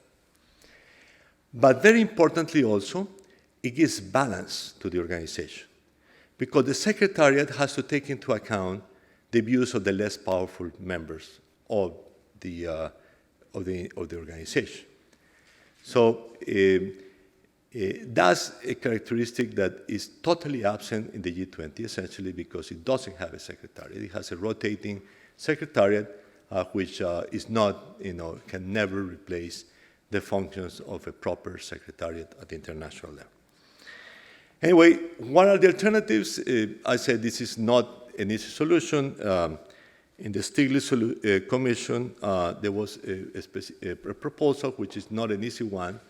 Speaker 2: But very importantly also, it gives balance to the organization, because the secretariat has to take into account the views of the less powerful members of the organization. So That's a characteristic that is totally absent in the G20, essentially because it doesn't have a secretariat. It has a rotating secretariat, which is not, can never replace the functions of a proper secretariat at the international level. Anyway, what are the alternatives? I said this is not an easy solution. In the Stiglitz Commission, there was a proposal, which is not an easy one.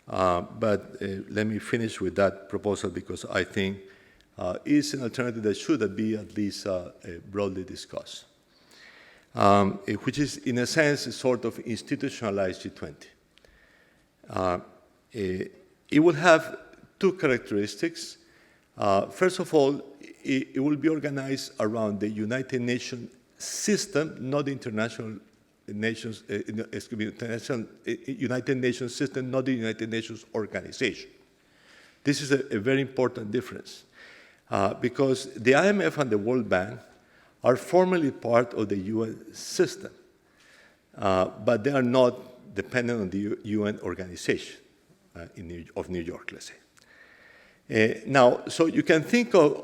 Speaker 2: But let me finish with that proposal because I think it's an alternative that should be at least broadly discussed, which is, in a sense, a sort of institutionalized G20. It will have two characteristics. First of all, it will be organized around the United Nations system, not the international nations, United Nations system, not the United Nations organization. This is a very important difference because the IMF and the World Bank are formally part of the UN system, but they are not dependent on the UN organization of New York, let's say. Now, so you can think of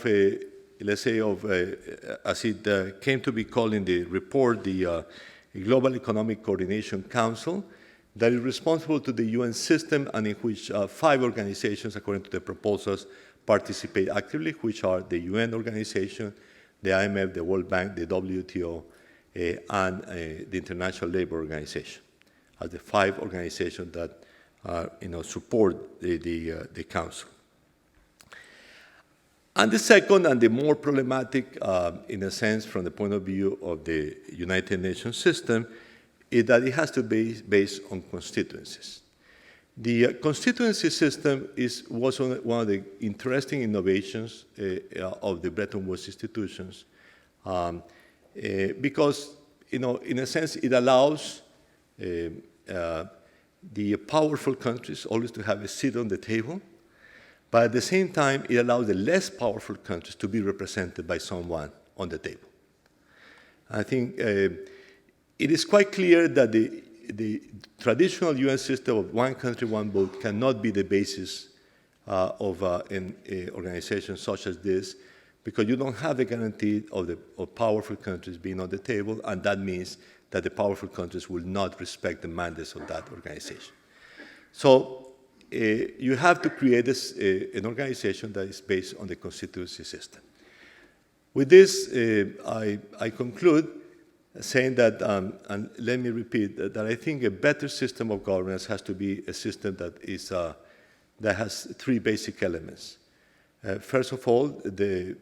Speaker 2: a, let's say, as it came to be called in the report, the Global Economic Coordination Council, that is responsible to the UN system and in which 5 organizations, according to the proposals, participate actively, which are the UN organization, the IMF, the World Bank, the WTO, and the International Labour Organization, as the 5 organizations that support the Council. And the second, and the more problematic, in a sense, from the point of view of the United Nations system, is that it has to be based on constituencies. The constituency system was one of the interesting innovations of the Bretton Woods institutions because, in a sense, it allows the powerful countries always to have a seat on the table, but at the same time, it allows the less powerful countries to be represented by someone on the table. I think it is quite clear that the traditional UN system of one country, one vote cannot be the basis of an organization such as this, because you don't have the guarantee of powerful countries being on the table, and that means that the powerful countries will not respect the mandates of that organization. So you have to create an organization that is based on the constituency system. With this, I conclude saying that, and let me repeat, that I think a better system of governance has to be a system that has 3 basic elements. First of all, the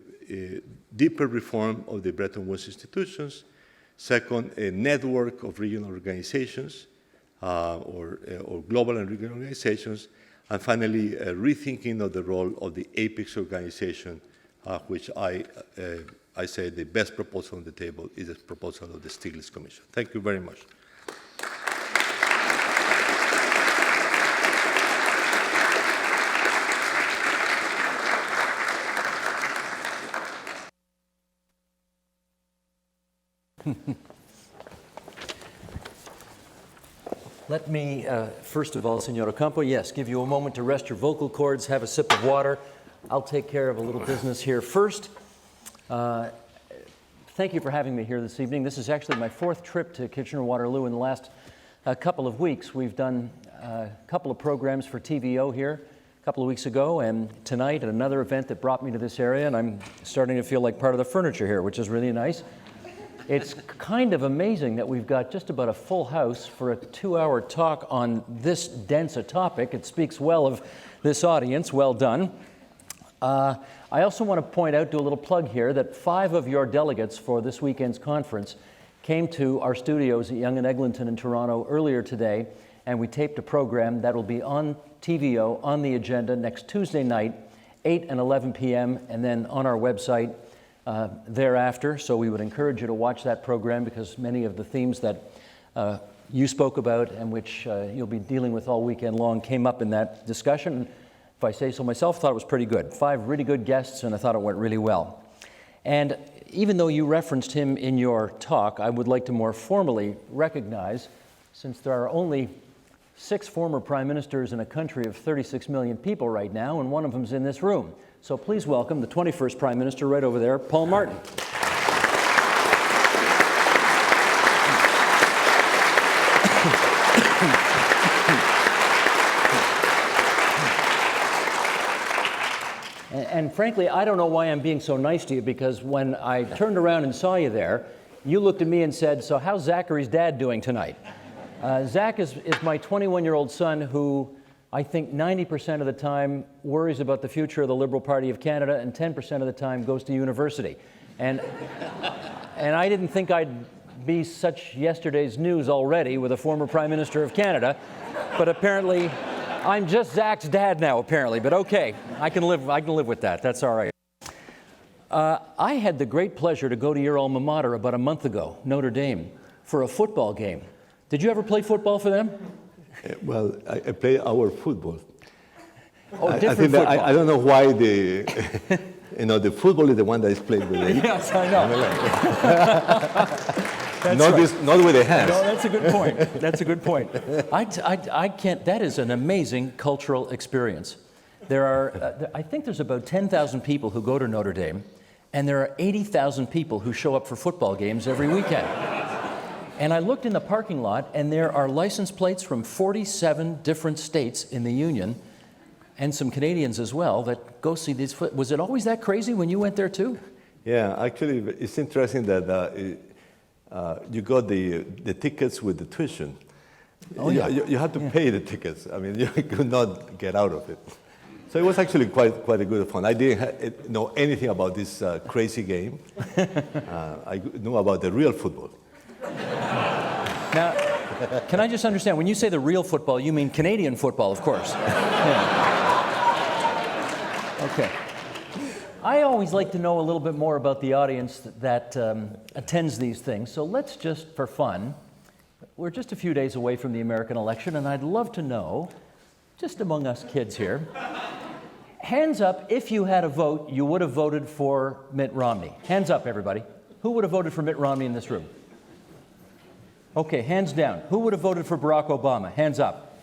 Speaker 2: deeper reform of the Bretton Woods institutions. Second, a network of regional organizations or global and regional organizations. And finally, a rethinking of the role of the APEX organization, which I say the best proposal on the table is the proposal of the Stiglitz Commission. Thank you very much.
Speaker 3: Let me, first of all, Senor Ocampo, yes, give you a moment to rest your vocal cords, have a sip of water. I'll take care of a little business here first. Thank you for having me here this evening. This is actually my 4th trip to Kitchener-Waterloo in the last couple of weeks. We've done a couple of programs for TVO here a couple of weeks ago, and tonight at another event that brought me to this area, and I'm starting to feel like part of the furniture here, which is really nice. It's kind of amazing that we've got just about a full house for a 2-hour talk on this dense a topic. It speaks well of this audience. Well done. I also want to point out, do a little plug here, that 5 of your delegates for this weekend's conference came to our studios at Yonge and Eglinton in Toronto earlier today, and we taped a program that will be on TVO, on the agenda next Tuesday night, 8 and 11 p.m., and then on our website thereafter. So we would encourage you to watch that program because many of the themes that you spoke about and which you'll be dealing with all weekend long came up in that discussion. If I say so myself, I thought it was pretty good. 5 really good guests, and I thought it went really well. And even though you referenced him in your talk, I would like to more formally recognize, since there are only 6 former prime ministers in a country of 36 million people right now, and one of them's in this room. So please welcome the 21st Prime Minister right over there, Paul Martin. And frankly, I don't know why I'm being so nice to you, because when I turned around and saw you there, you looked at me and said, "So how's Zachary's dad doing tonight?" Zach is my 21-year-old son who I think 90% of the time worries about the future of the Liberal Party of Canada, and 10% of the time goes to university. And I didn't think I'd be such yesterday's news already with a former Prime Minister of Canada, but apparently I'm just Zach's dad now, apparently, but okay, I can live with that. That's all right. I had the great pleasure to go to your alma mater about a month ago, Notre Dame, for a football game. Did you ever play football for them?
Speaker 2: Well, I play our football.
Speaker 3: Oh, different
Speaker 2: I think
Speaker 3: football.
Speaker 2: I don't know why the football is the one that is played with it.
Speaker 3: Yes, I know.
Speaker 2: Not with the hands.
Speaker 3: No, that's a good point. That's a good point. I can't. That is an amazing cultural experience. There are, I think there's about 10,000 people who go to Notre Dame, and there are 80,000 people who show up for football games every weekend. And I looked in the parking lot, and there are license plates from 47 different states in the Union, and some Canadians as well, that go see these. Was it always that crazy when you went there too?
Speaker 2: Yeah, actually, it's interesting that you got the tickets with the tuition.
Speaker 3: Oh, yeah.
Speaker 2: You had to pay the tickets. I mean, you could not get out of it. So it was actually quite a good fun. I didn't know anything about this crazy game. I knew about the real football.
Speaker 3: Now, can I just understand, when you say the real football, you mean Canadian football, of course. Yeah. Okay. I always like to know a little bit more about the audience that attends these things. So let's just, for fun, we're just a few days away from the American election, and I'd love to know, just among us kids here, hands up if you had a vote, you would have voted for Mitt Romney. Hands up, everybody. Who would have voted for Mitt Romney in this room? Okay, hands down. Who would have voted for Barack Obama? Hands up.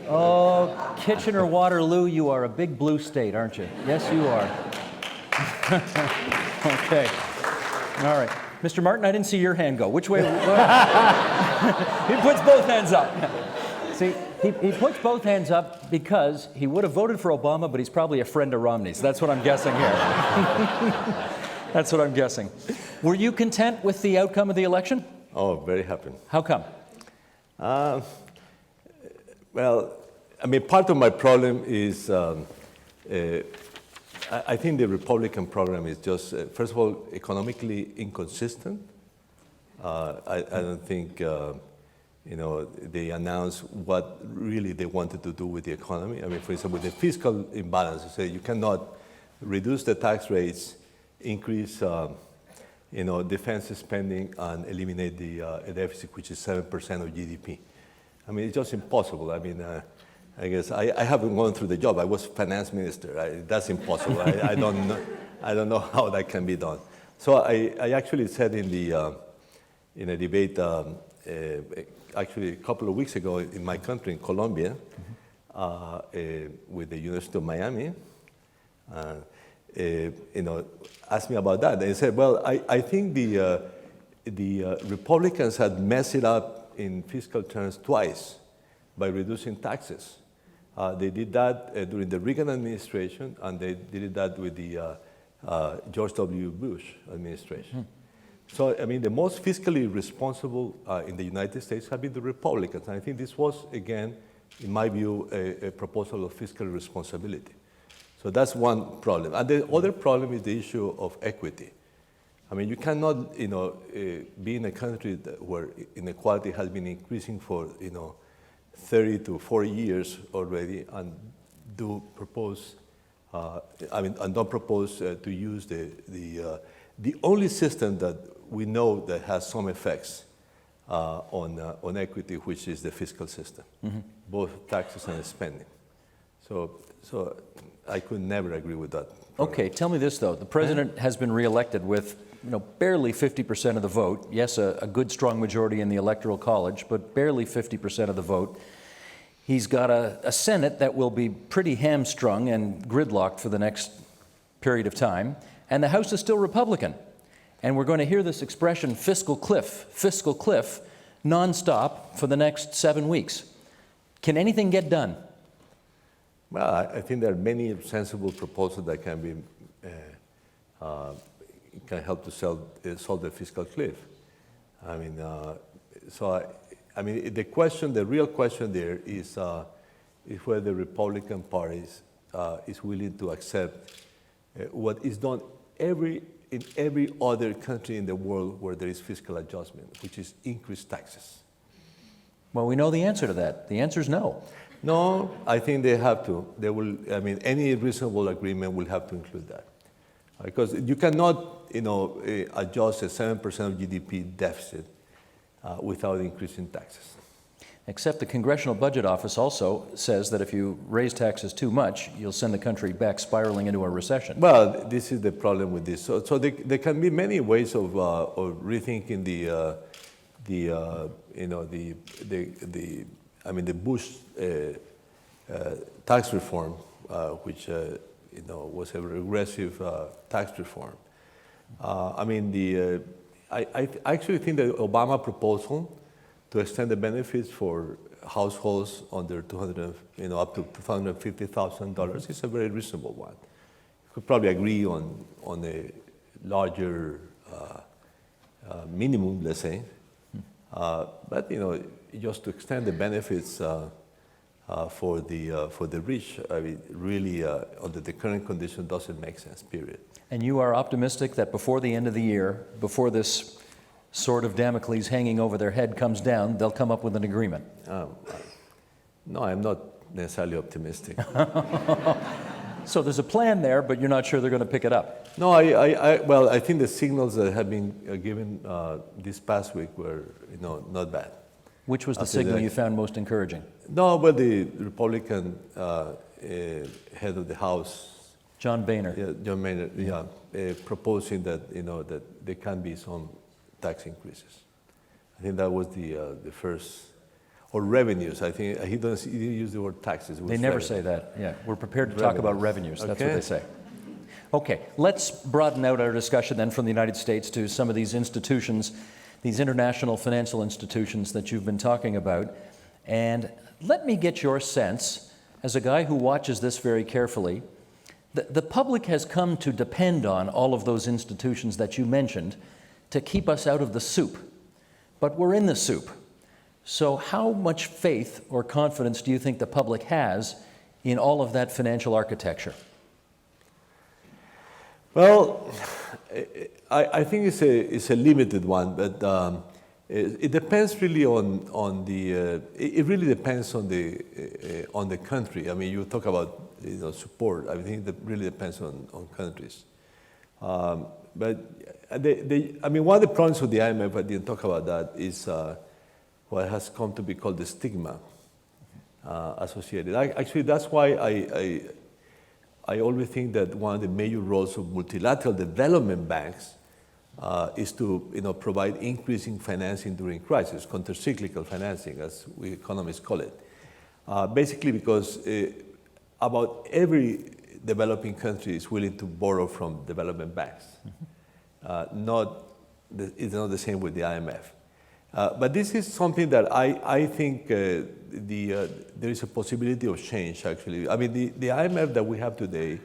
Speaker 3: Oh, Kitchener-Waterloo, you are a big blue state, aren't you? Yes, you are. Okay. All right. Mr. Martin, I didn't see your hand go. Which way? He puts both hands up. See, he puts both hands up because he would have voted for Obama, but he's probably a friend of Romney's. That's what I'm guessing here. That's what I'm guessing. Were you content with the outcome of the election?
Speaker 2: Oh, very happy.
Speaker 3: How come?
Speaker 2: Well, I mean, part of my problem is I think the Republican program is just, first of all, economically inconsistent. I don't think, they announced what really they wanted to do with the economy. I mean, for example, with the fiscal imbalance, they say you cannot reduce the tax rates, increase defense spending, and eliminate the deficit, which is 7% of GDP. I mean, it's just impossible. I mean, I guess I haven't gone through the job. I was finance minister. That's impossible. I don't know how that can be done. So I actually said in a debate actually a couple of weeks ago in my country, in Colombia, with the University of Miami, asked me about that. They said, well, I think the Republicans had messed it up in fiscal terms twice by reducing taxes. They did that during the Reagan administration, and they did that with the George W. Bush administration. So, I mean, the most fiscally responsible in the United States have been the Republicans. And I think this was, again, in my view, a proposal of fiscal responsibility. So that's one problem. And the other problem is the issue of equity. I mean, you cannot, be in a country where inequality has been increasing for, 30 to 40 years already, and don't propose to use the only system that we know that has some effects on equity, which is the fiscal system, both taxes and spending. So I could never agree with that program.
Speaker 3: Okay, tell me this though. The president has been reelected with barely 50% of the vote. Yes, a good strong majority in the Electoral College, but barely 50% of the vote. He's got a Senate that will be pretty hamstrung and gridlocked for the next period of time, and the House is still Republican. And we're going to hear this expression, fiscal cliff, nonstop for the next 7 weeks. Can anything get done?
Speaker 2: Well, I think there are many sensible proposals that can be can help to solve the fiscal cliff. I mean, the real question there is whether the Republican Party is willing to accept what is done in every other country in the world where there is fiscal adjustment, which is increase taxes.
Speaker 3: Well, we know the answer to that. The answer is no.
Speaker 2: No, I think they have to. They will. I mean, any reasonable agreement will have to include that, because you cannot, adjust a 7% of GDP deficit without increasing taxes.
Speaker 3: Except the Congressional Budget Office also says that if you raise taxes too much, you'll send the country back spiraling into a recession.
Speaker 2: Well, this is the problem with this. So there can be many ways of rethinking the Bush tax reform, which was a regressive tax reform. I actually think the Obama proposal to extend the benefits for households under up to $250,000 is a very reasonable one. You could probably agree on a larger minimum, let's say, but just to extend the benefits for the rich, really under the current condition doesn't make sense. Period.
Speaker 3: And you are optimistic that before the end of the year, before this sword of Damocles hanging over their head comes down, they'll come up with an agreement?
Speaker 2: No, I'm not necessarily optimistic.
Speaker 3: So there's a plan there, but you're not sure they're going to pick it up?
Speaker 2: No, I think the signals that have been given this past week were, not bad.
Speaker 3: Which was the signal you found most encouraging?
Speaker 2: No, but the Republican head of the House,
Speaker 3: John Boehner.
Speaker 2: John Boehner, proposing that that there can be some tax increases. I think that was the first, or revenues. I think he didn't use the word taxes.
Speaker 3: They never say that. Yeah, we're prepared to talk about revenues. That's what they say. Okay, let's broaden out our discussion then from the United States to some of these institutions, these international financial institutions that you've been talking about. And let me get your sense, as a guy who watches this very carefully, the public has come to depend on all of those institutions that you mentioned to keep us out of the soup. But we're in the soup. So how much faith or confidence do you think the public has in all of that financial architecture?
Speaker 2: Well, I think it's a limited one, but it depends really on the. It really depends on the country. I mean, you talk about support. I think that really depends on countries. But one of the problems with the IMF, I didn't talk about that, is what has come to be called the stigma associated. Actually, that's why I always think that one of the major roles of multilateral development banks is to provide increasing financing during crisis, countercyclical financing, as we economists call it. Basically because about every developing country is willing to borrow from development banks. It's not the same with the IMF. But this is something that I think there is a possibility of change, actually. I mean, the IMF that we have today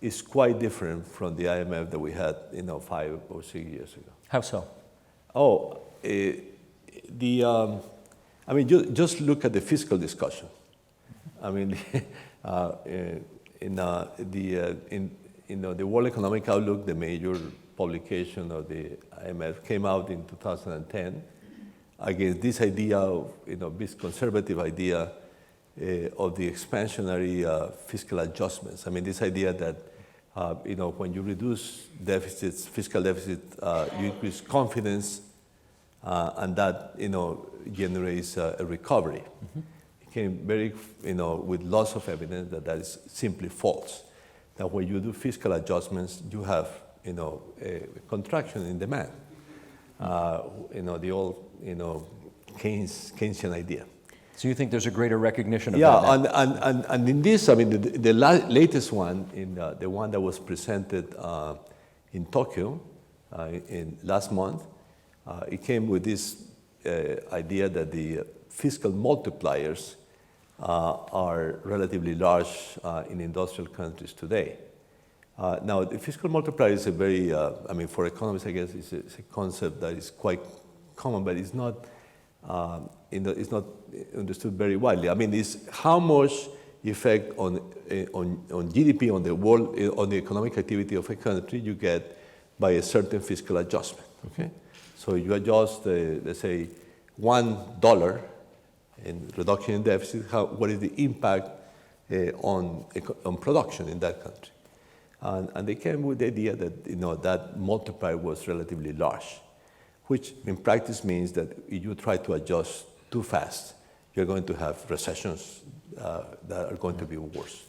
Speaker 2: is quite different from the IMF that we had 5 or 6 years ago.
Speaker 3: How so?
Speaker 2: Just look at the fiscal discussion. I mean, in the World Economic Outlook, the major publication of the IMF came out in 2010 against this idea of, this conservative idea of the expansionary fiscal adjustments. I mean, this idea that, when you reduce deficits, fiscal deficit, you increase confidence, and that, generates a recovery. Mm-hmm. It came very, with lots of evidence that is simply false. That when you do fiscal adjustments, you have, a contraction in demand. The old, Keynesian idea.
Speaker 3: So you think there's a greater recognition of
Speaker 2: Yeah,
Speaker 3: that now?
Speaker 2: and in this, I mean, the latest one, the one that was presented in Tokyo in last month, it came with this idea that the fiscal multipliers are relatively large in industrial countries today. Now, the fiscal multiplier is a very, I mean, for economists, I guess, it's a concept that is quite common, but it's not, it's not understood very widely. I mean, it's how much effect on GDP, on the world, on the economic activity of a country you get by a certain fiscal adjustment, okay? So you adjust, let's say, $1 in reduction in deficit, what is the impact on production in that country? And they came with the idea that, that multiplier was relatively large, which in practice means that if you try to adjust too fast, you're going to have recessions that are going to be worse.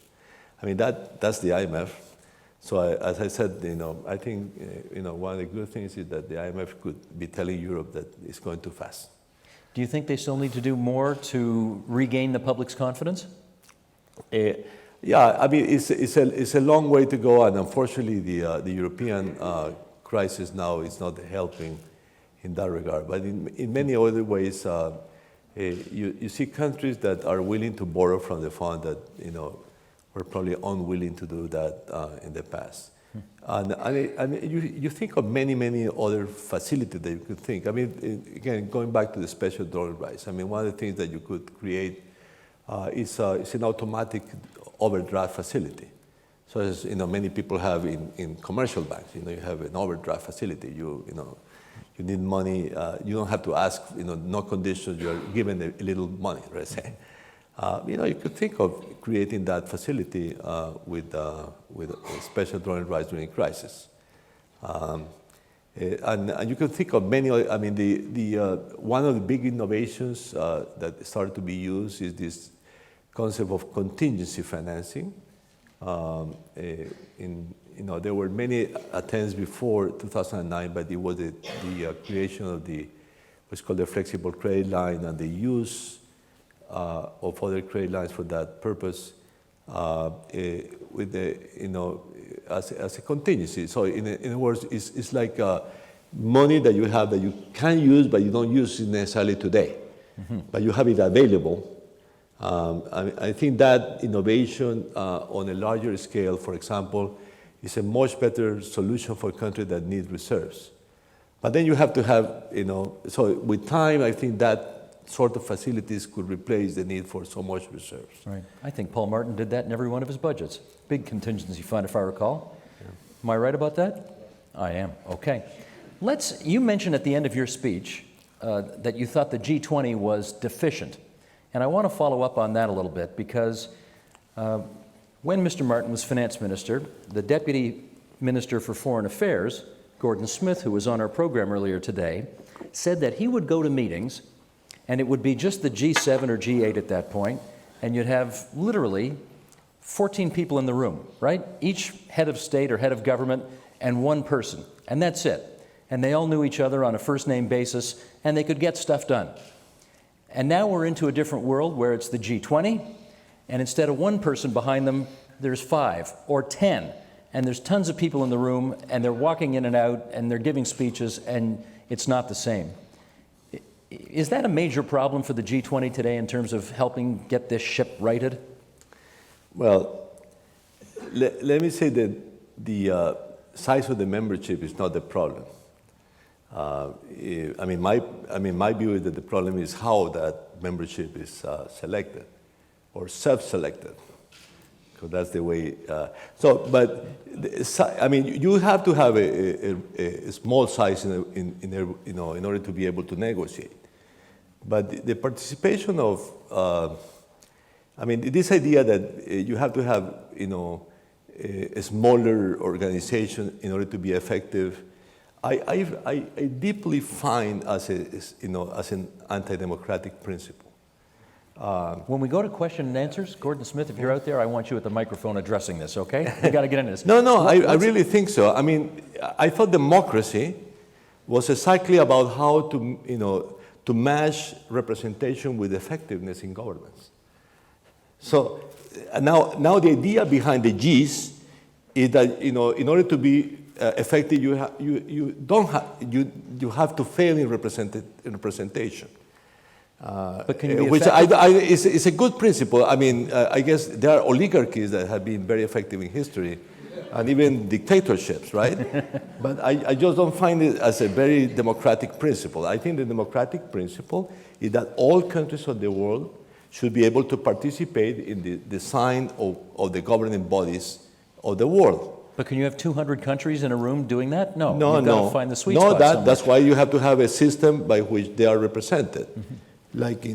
Speaker 2: I mean, that's the IMF. So as I said, I think, one of the good things is that the IMF could be telling Europe that it's going too fast.
Speaker 3: Do you think they still need to do more to regain the public's confidence?
Speaker 2: Yeah, I mean, it's a long way to go, and unfortunately, the European crisis now is not helping in that regard. But in many other ways, you see countries that are willing to borrow from the fund that were probably unwilling to do that in the past. And you think of many other facilities that you could think. I mean, again, going back to the special drawing rights. I mean, one of the things that you could create is an automatic overdraft facility. So as many people have in commercial banks, you have an overdraft facility. You need money. You don't have to ask. No conditions. You're given a little money. Let's say. You could think of creating that facility with special drawing rights during crisis. And you can think of many. I mean, one of the big innovations that started to be used is this concept of contingency financing. There were many attempts before 2009, but it was the creation of what's called the flexible credit line and the use of other credit lines for that purpose, with as a contingency. So in other words, it's like money that you have that you can use, but you don't use it necessarily today, but you have it available. I think that innovation on a larger scale, for example, is a much better solution for countries that need reserves. But then you have to have, so with time, I think that sort of facilities could replace the need for so much reserves.
Speaker 3: Right. I think Paul Martin did that in every one of his budgets. Big contingency fund, if I recall. Yeah. Am I right about that? I am. Okay. You mentioned at the end of your speech that you thought the G20 was deficient. And I want to follow up on that a little bit because when Mr. Martin was finance minister, the deputy minister for foreign affairs, Gordon Smith, who was on our program earlier today, said that he would go to meetings and it would be just the G7 or G8 at that point, and you'd have literally 14 people in the room, right? Each head of state or head of government and one person, and that's it. And they all knew each other on a first-name basis, and they could get stuff done. And now we're into a different world where it's the G20, and instead of one person behind them, there's 5 or 10, and there's tons of people in the room, and they're walking in and out, and they're giving speeches, and it's not the same. Is that a major problem for the G20 today in terms of helping get this ship righted?
Speaker 2: Well, let me say that the size of the membership is not the problem. My view is that the problem is how that membership is selected or self-selected, because that's the way. You have to have a small size in order to be able to negotiate. But the participation of, this idea that you have to have, a smaller organization in order to be effective, I deeply find as an anti-democratic principle.
Speaker 3: When we go to question and answers, Gordon Smith, if you're out there, I want you at the microphone addressing this, okay? We got to get into this.
Speaker 2: No, I really think so. I thought democracy was exactly about how to to match representation with effectiveness in governments. So now the idea behind the Gs is that in order to be effective, you have to fail in representation.
Speaker 3: But can you be
Speaker 2: which
Speaker 3: effective?
Speaker 2: is a good principle. I mean, I guess there are oligarchies that have been very effective in history, and even dictatorships, right? But I just don't find it as a very democratic principle. I think the democratic principle is that all countries of the world should be able to participate in the design of the governing bodies of the world.
Speaker 3: But can you have 200 countries in a room doing that? No.
Speaker 2: No,
Speaker 3: You've got to find the sweet
Speaker 2: no,
Speaker 3: spot
Speaker 2: that's why you have to have a system by which they are represented.
Speaker 3: Mm-hmm.
Speaker 2: Like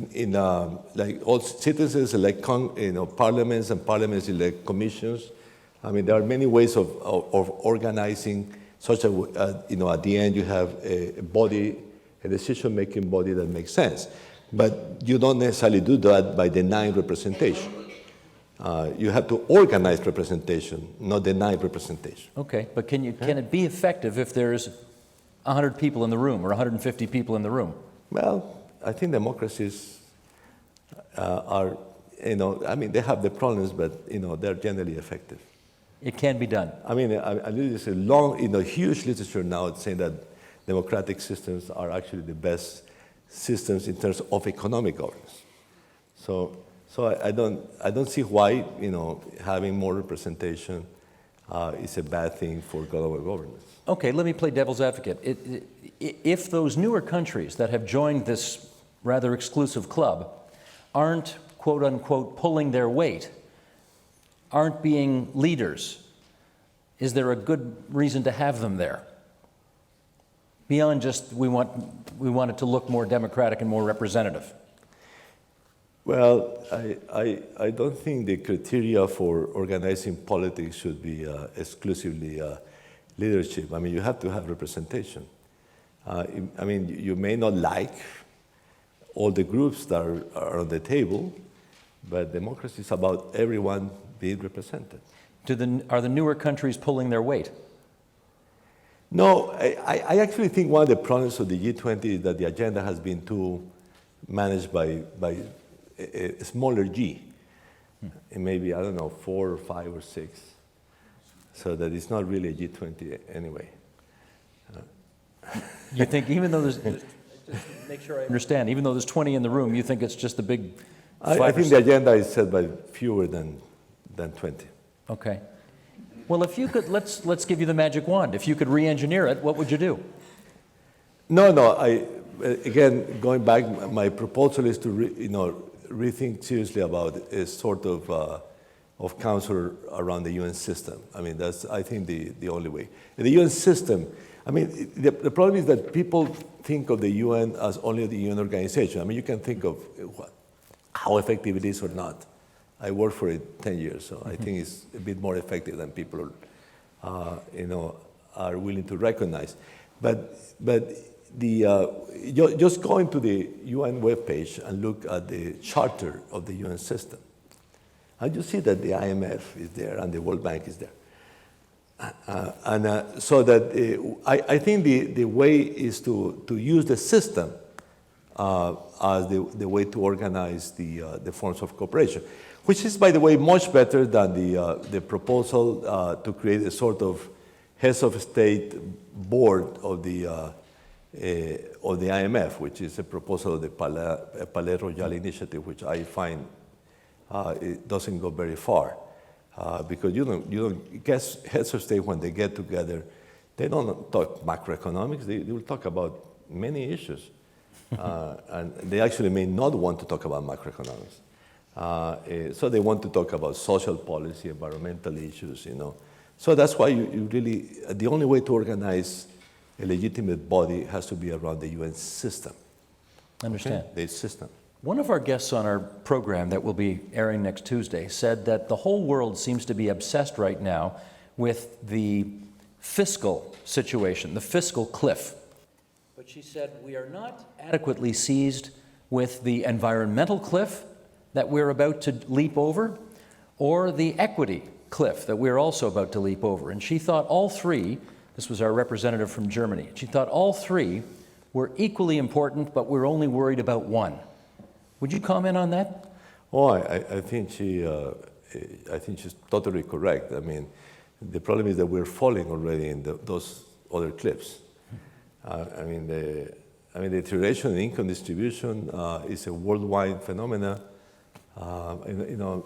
Speaker 2: like all citizens elect parliaments, and parliaments elect commissions. I mean, there are many ways of organizing such a, at the end you have a body, a decision-making body that makes sense. But you don't necessarily do that by denying representation. You have to organize representation, not deny representation.
Speaker 3: Okay, but can it be effective if there's 100 people in the room or 150 people in the room?
Speaker 2: Well, I think democracies are, I mean, they have the problems, but, they're generally effective.
Speaker 3: It can be done.
Speaker 2: I mean, there's a long, huge literature now saying that democratic systems are actually the best systems in terms of economic governance. So I don't see why, having more representation is a bad thing for global governance.
Speaker 3: Okay, let me play devil's advocate. If those newer countries that have joined this rather exclusive club aren't, quote unquote, pulling their weight, aren't being leaders, is there a good reason to have them there? Beyond just we want it to look more democratic and more representative.
Speaker 2: Well, I don't think the criteria for organizing politics should be exclusively leadership. I mean, you have to have representation. I mean, you may not like all the groups that are on the table, but democracy is about everyone being represented.
Speaker 3: Are the newer countries pulling their weight?
Speaker 2: No, I actually think one of the problems of the G20 is that the agenda has been too managed by a smaller G. And maybe, I don't know, 4 or 5 or 6. So that it's not really a G20 anyway.
Speaker 3: You think even though there's, just make sure I understand, even though there's 20 in the room, you think it's just a big 5
Speaker 2: I
Speaker 3: or
Speaker 2: think
Speaker 3: 6?
Speaker 2: the agenda is set by fewer than 20.
Speaker 3: Okay. Well, if you could, let's give you the magic wand. If you could re-engineer it, what would you do?
Speaker 2: No, again, going back, my proposal is to rethink seriously about a sort of council around the UN system. I mean, that's, I think, the only way. In the UN system, I mean, the problem is that people think of the UN as only the UN organization. I mean, you can think of how effective it is or not. I worked for it 10 years, so I think it's a bit more effective than people, are willing to recognize. But just going to the UN webpage and look at the charter of the UN system, and you see that the IMF is there and the World Bank is there. So that I think the way is to use the system as the way to organize the forms of cooperation, which is, by the way, much better than the proposal to create a sort of heads of state board of the IMF, which is a proposal of the Palais Royal initiative, which I find it doesn't go very far. Because you don't guess heads of state, when they get together, they don't talk macroeconomics. They will talk about many issues, and they actually may not want to talk about macroeconomics. So they want to talk about social policy, environmental issues. So that's why you really, the only way to organize a legitimate body has to be around the UN system.
Speaker 3: Understand.
Speaker 2: Okay? The system.
Speaker 3: One of our guests on our program that will be airing next Tuesday said that the whole world seems to be obsessed right now with the fiscal situation, the fiscal cliff. But she said we are not adequately seized with the environmental cliff that we're about to leap over, or the equity cliff that we're also about to leap over. And she thought all three, this was our representative from Germany, she thought all three were equally important, but we're only worried about one. Would you comment on that?
Speaker 4: Oh, I think she's totally correct. I mean, the problem is that we're falling already in those other cliffs. I mean, the deterioration in income distribution is a worldwide phenomena.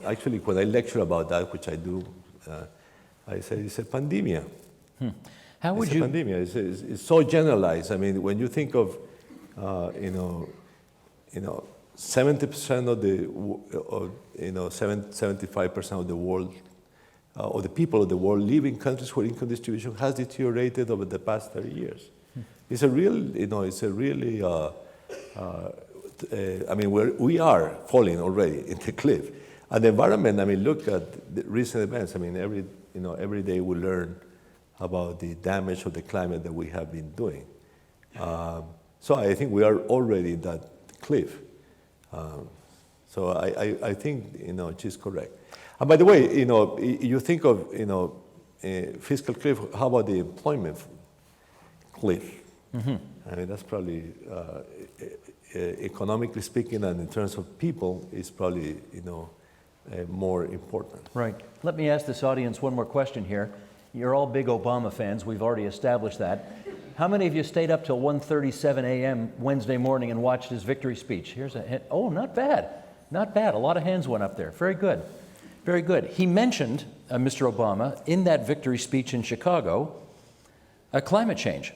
Speaker 4: Actually, when I lecture about that, which I do, I say it's a pandemia.
Speaker 3: How would
Speaker 4: it's
Speaker 3: you?
Speaker 4: A pandemia. It's so generalized. I mean, when you think of, 70% of the, 75% of the world, or the people of the world live in countries where income distribution has deteriorated over the past 30 years. It's a real, it's a really, I mean, we are falling already in the cliff. And the environment, I mean, look at the recent events. I mean, every day we learn about the damage of the climate that we have been doing. So I think we are already in that cliff. So I think, she's correct. And by the way, you think of, fiscal cliff, how about the employment cliff? Mm-hmm. I mean, that's probably, economically speaking and in terms of people, is probably, more important.
Speaker 3: Right. Let me ask this audience one more question here. You're all big Obama fans. We've already established that. How many of you stayed up till 1:37 a.m. Wednesday morning and watched his victory speech? Here's a hint. Oh, not bad. Not bad. A lot of hands went up there. Very good. Very good. He mentioned, Mr. Obama, in that victory speech in Chicago, climate change,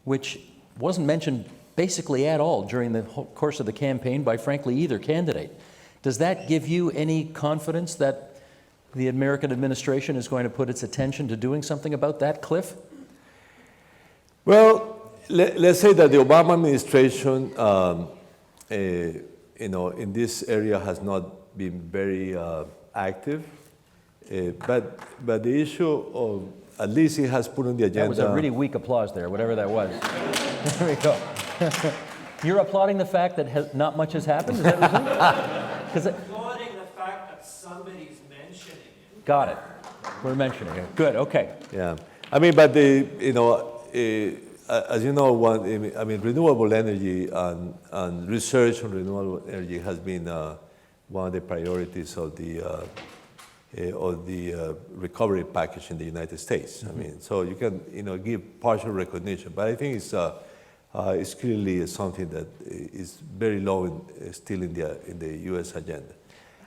Speaker 3: which wasn't mentioned basically at all during the whole course of the campaign by, frankly, either candidate. Does that give you any confidence that the American administration is going to put its attention to doing something about that cliff?
Speaker 4: Well, let's say that the Obama administration, in this area has not been very active, but the issue of, at least it has put on the agenda.
Speaker 3: That was a really weak applause there, whatever that was. There we go. You're applauding the fact that not much has happened? Is that what you're saying?
Speaker 5: Applauding the fact that somebody's mentioning it.
Speaker 3: Got it. We're mentioning it. Good, okay.
Speaker 4: Yeah. I mean, but as you know, renewable energy and research on renewable energy has been one of the priorities of the recovery package in the United States. Mm-hmm. I mean, so you can give partial recognition, but I think it's clearly something that is very low still in the U.S. agenda.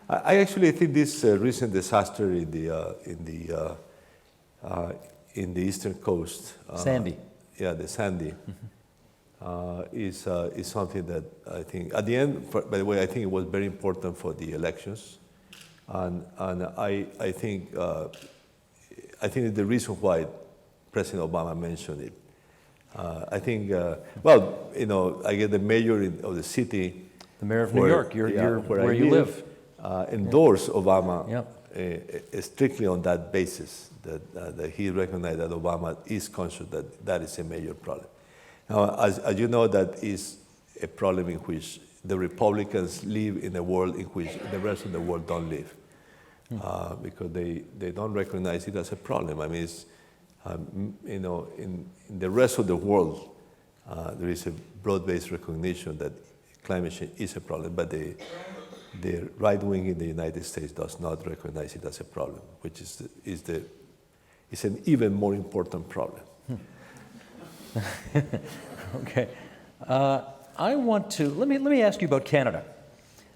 Speaker 4: I actually think this recent disaster in the Eastern Coast,
Speaker 3: Sandy.
Speaker 4: Yeah, the Sandy, is something that I think at the end. By the way, I think it was very important for the elections, and I think it's the reason why President Obama mentioned it. I think I get the mayor of the city,
Speaker 3: the mayor of New York, where you live,
Speaker 4: endorsed Obama.
Speaker 3: Yeah.
Speaker 4: Strictly on that basis, that he recognized that Obama is conscious that is a major problem. Now, as you know, that is a problem in which the Republicans live in a world in which the rest of the world don't live, because they don't recognize it as a problem. I mean, it's, in the rest of the world, there is a broad-based recognition that climate change is a problem, but the right wing in the United States does not recognize it as a problem, which is an even more important problem.
Speaker 3: Okay. I want to, let me ask you about Canada.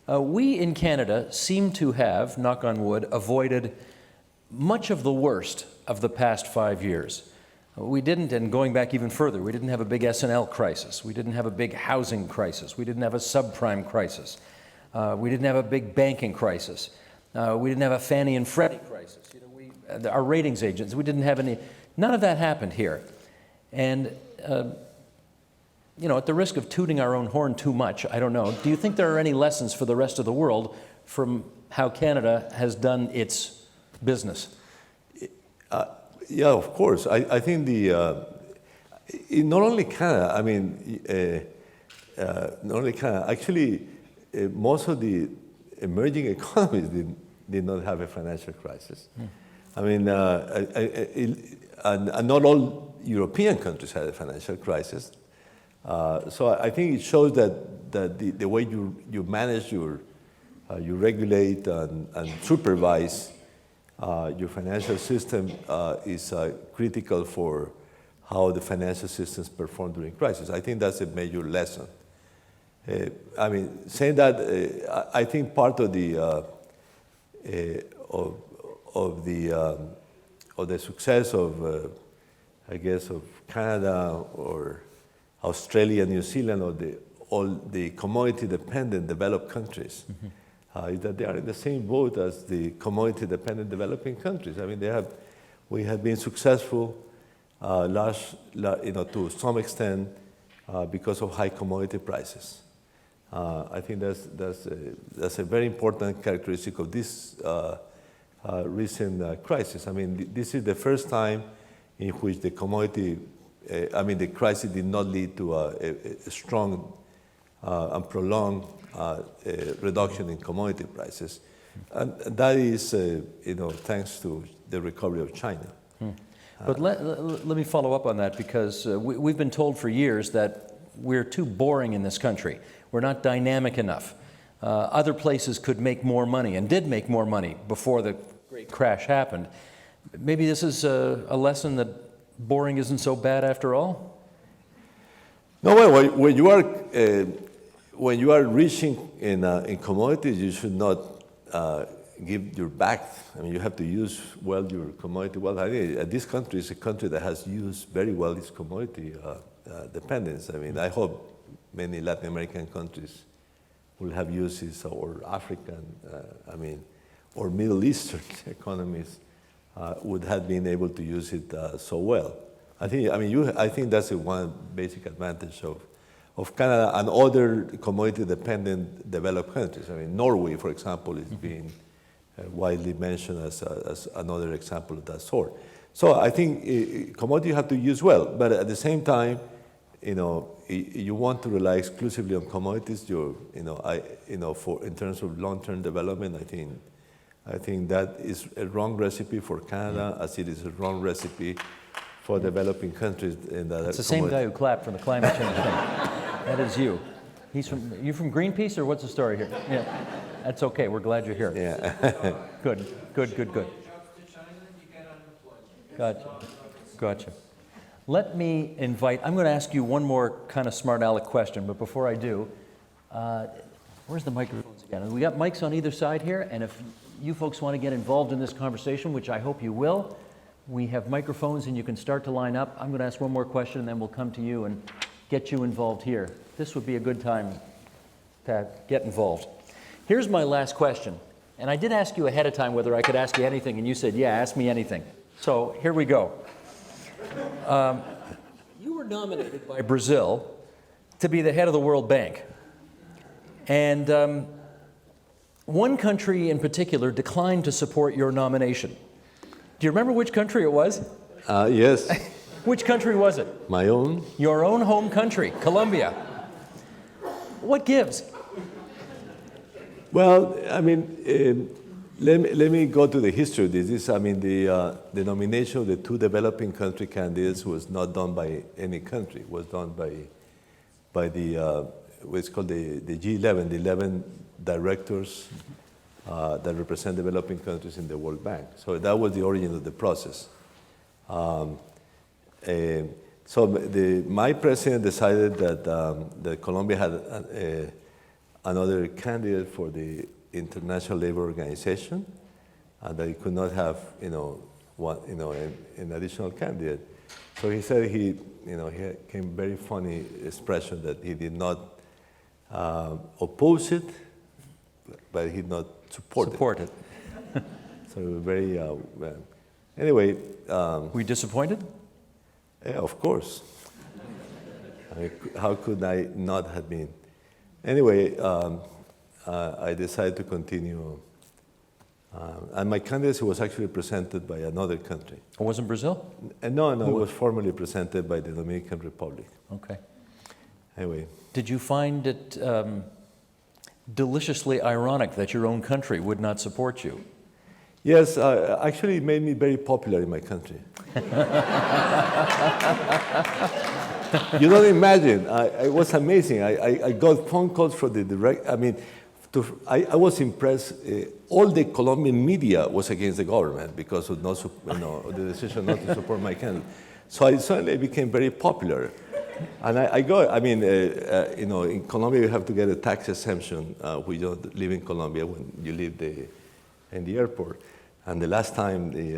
Speaker 3: We in Canada seem to have, knock on wood, avoided much of the worst of the past 5 years. We didn't, and going back even further, we didn't have a big S&L crisis. We didn't have a big housing crisis. We didn't have a subprime crisis. We didn't have a big banking crisis. We didn't have a Fannie and Freddie crisis. Our ratings agents, we didn't have any. None of that happened here. And, at the risk of tooting our own horn too much, I don't know, do you think there are any lessons for the rest of the world from how Canada has done its business?
Speaker 4: Yeah, of course. I think not only Canada, I mean, not only Canada, actually, most of the emerging economies did not have a financial crisis. I mean, and not all European countries had a financial crisis. So I think it shows that the way you manage you regulate and supervise your financial system is critical for how the financial systems perform during crisis. I think that's a major lesson. I mean, saying that, I think part of the success of, I guess, of Canada or Australia, New Zealand, or all the commodity-dependent developed countries, is that they are in the same boat as the commodity-dependent developing countries. I mean, we have been successful, to some extent, because of high commodity prices. I think that's a very important characteristic of this recent crisis. I mean, this is the first time in which the the crisis did not lead to a strong and prolonged reduction in commodity prices. And that is, thanks to the recovery of China.
Speaker 3: But let me follow up on that, because we've been told for years that we're too boring in this country. We're not dynamic enough. Other places could make more money and did make more money before the great crash happened. Maybe this is a lesson that boring isn't so bad after all?
Speaker 4: No, well, when you are reaching in commodities, you should not give your back. I mean, you have to use well your commodity. Well, I think this country is a country that has used very well its commodity dependence. I mean, I hope many Latin American countries will have used it, or African, or Middle Eastern economies would have been able to use it so well. I think that's one basic advantage of Canada and other commodity-dependent developed countries. I mean, Norway, for example, is being widely mentioned as another example of that sort. So I think commodity you have to use well, but at the same time, you want to rely exclusively on commodities. In terms of long-term development, I think that is a wrong recipe for Canada, as it is a wrong recipe for developing countries.
Speaker 3: It's the same guy who clapped for the climate change thing. That is you. You from Greenpeace, or what's the story here? Yeah, that's okay. We're glad you're here.
Speaker 4: Yeah.
Speaker 3: Good. Gotcha. Let me invite, I'm going to ask you one more kind of smart aleck question, but before I do, where's the microphones again? We got mics on either side here, and if you folks want to get involved in this conversation, which I hope you will, we have microphones and you can start to line up. I'm going to ask one more question and then we'll come to you and get you involved here. This would be a good time to get involved. Here's my last question, and I did ask you ahead of time whether I could ask you anything, and you said, yeah, ask me anything. So here we go. You were nominated by Brazil to be the head of the World Bank. And one country in particular declined to support your nomination. Do you remember which country it was?
Speaker 4: Yes.
Speaker 3: Which country was it?
Speaker 4: My own.
Speaker 3: Your own home country, Colombia. What gives?
Speaker 4: Well, let me go to the history of this. The nomination of the two developing country candidates was not done by any country. It was done by the what's called the G11, the 11 directors that represent developing countries in the World Bank. So that was the origin of the process. My president decided that Colombia had another candidate for the International Labor Organization, and that he could not have, an additional candidate. So he said he came very funny expression that he did not oppose it, but he did not support it. So very anyway.
Speaker 3: Were you disappointed?
Speaker 4: Yeah, of course. How could I not have been? Anyway, I decided to continue. And my candidacy was actually presented by another country.
Speaker 3: It wasn't Brazil?
Speaker 4: No, it was formally presented by the Dominican Republic.
Speaker 3: Okay.
Speaker 4: Anyway.
Speaker 3: Did you find it deliciously ironic that your own country would not support you?
Speaker 4: Yes, actually it made me very popular in my country. You don't imagine. It was amazing. I got phone calls from the direct. I mean, I was impressed. All the Colombian media was against the government because of the decision not to support my candidate. So I suddenly became very popular. And in Colombia you have to get a tax exemption when you don't live in Colombia when you live in the airport. And the last time, it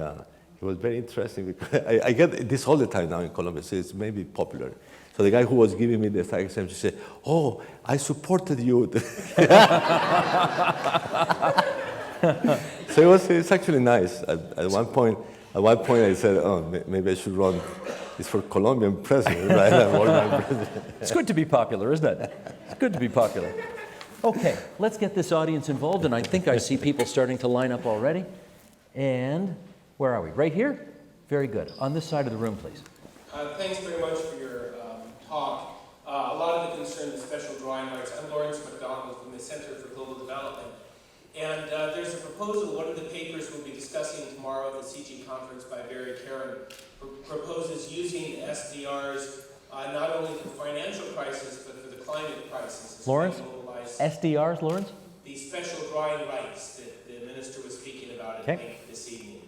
Speaker 4: was very interesting because I get this all the time now in Colombia, so it's maybe popular. So the guy who was giving me the tax exemption said, "Oh, I supported you." So it's actually nice. At one point I said, "Oh, maybe I should run." It's for Colombian president, right?
Speaker 3: It's good to be popular, isn't it? It's good to be popular. Okay, let's get this audience involved, and I think I see people starting to line up already. And where are we? Right here? Very good. On this side of the room, please.
Speaker 5: Thanks very much for your talk. A lot of it concerns the special drawing rights. I'm Lawrence McDonald from the Center for Global Development. And there's a proposal, one of the papers we'll be discussing tomorrow at the CIGI conference by Barry Karen, proposes using SDRs not only for the financial crisis, but for the climate crisis.
Speaker 3: Lawrence? SDRs, Lawrence?
Speaker 5: The special drawing rights that the minister was speaking about at length this evening.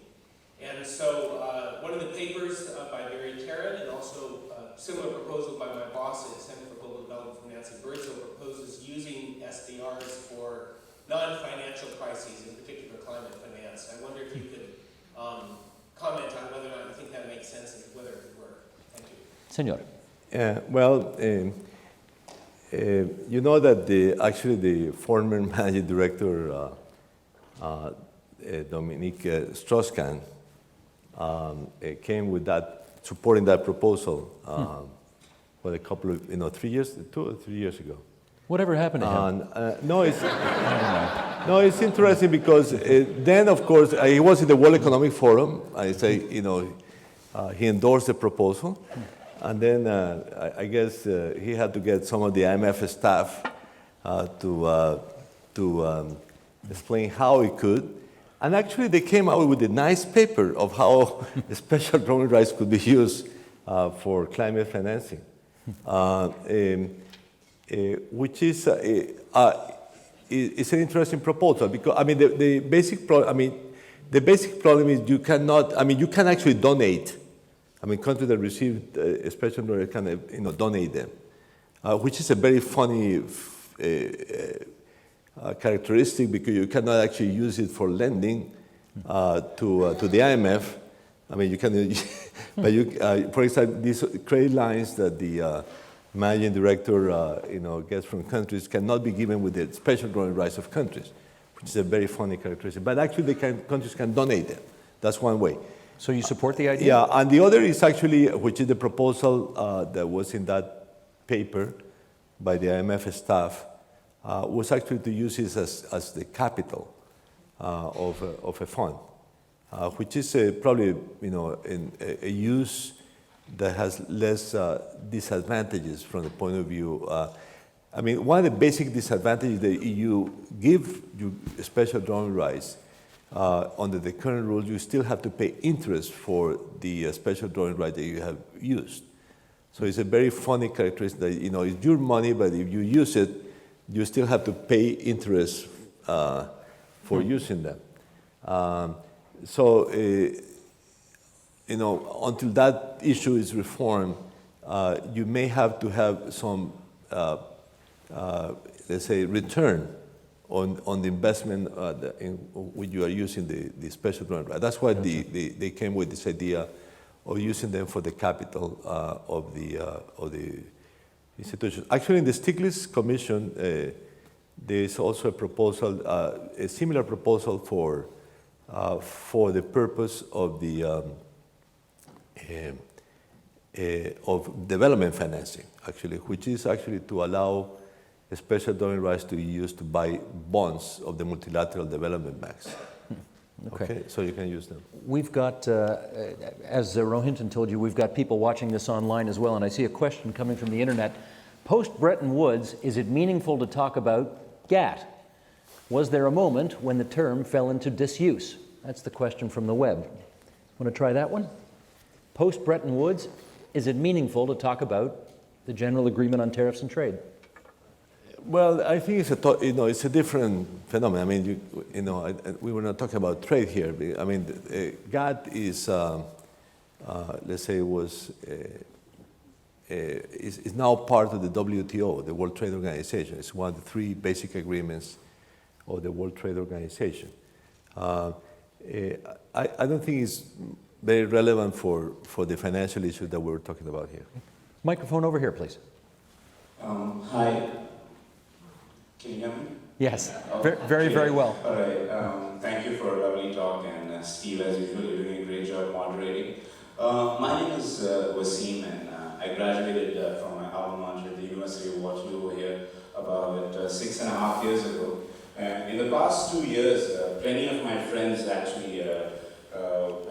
Speaker 5: And so one of the papers by Barry Karen and also a similar proposal by my boss at the Center for Global Development from Nancy Birdsell proposes using SDRs for non-financial crises, in particular climate finance. I wonder if you could comment on whether or not you think that makes sense and whether it would work. Thank you.
Speaker 3: Senor.
Speaker 4: You know that the former managing director, Dominique Strauss-Kahn, came with supporting that proposal for a couple of, 2 or 3 years ago.
Speaker 3: Whatever happened to him?
Speaker 4: No, it's interesting because then, of course, he was in the World Economic Forum. I say, he endorsed the proposal. And then I guess he had to get some of the IMF staff to explain how he could. And actually, they came out with a nice paper of how special drawing rights could be used for climate financing, which is it's an interesting proposal because the basic problem is you can actually donate. Countries that receive special drawing rights can donate them, which is a very funny characteristic because you cannot actually use it for lending to the IMF. You can, but for example, these credit lines that the managing director gets from countries cannot be given with the special drawing rights of countries, which is a very funny characteristic. But actually, countries can donate them. That's one way.
Speaker 3: So you support the idea?
Speaker 4: Yeah, and the other is actually, which is the proposal that was in that paper by the IMF staff, was actually to use it as the capital of a fund, which is probably a use that has less disadvantages from the point of view. One of the basic disadvantages the EU give you special drawing rights. Under the current rules, you still have to pay interest for the special drawing right that you have used. So it's a very funny characteristic that, it's your money, but if you use it, you still have to pay interest for using them. Until that issue is reformed, you may have to have some, let's say, return on the investment in which you are using the special drawing right. That's why they came with this idea of using them for the capital of the institution. Actually, in the Stiglitz Commission, there is also a proposal, a similar proposal for the purpose of the of development financing, actually, which is actually to allow special drawing rights to be used to buy bonds of the multilateral development banks. Okay, so you can use them.
Speaker 3: We've got, as Rohinton told you, we've got people watching this online as well, and I see a question coming from the internet. Post-Bretton Woods, is it meaningful to talk about GATT? Was there a moment when the term fell into disuse? That's the question from the web. Want to try that one? Post-Bretton Woods, is it meaningful to talk about the general agreement on tariffs and trade?
Speaker 4: Well, I think it's a different phenomenon. I mean, we were not talking about trade here. I mean, GATT is, let's say, is now part of the WTO, the World Trade Organization. It's one of the three basic agreements of the World Trade Organization. I don't think it's very relevant for the financial issue that we're talking about here.
Speaker 3: Microphone over here, please.
Speaker 6: Hi. Can you hear me?
Speaker 3: Yes,
Speaker 6: Okay.
Speaker 3: very well.
Speaker 6: All right. Thank you for a lovely talk, and Steve, as usual, you're doing a great job moderating. My name is Wasim, and I graduated from my alma mater at the University of Waterloo here about 6.5 years ago. In the past 2 years, plenty of my friends actually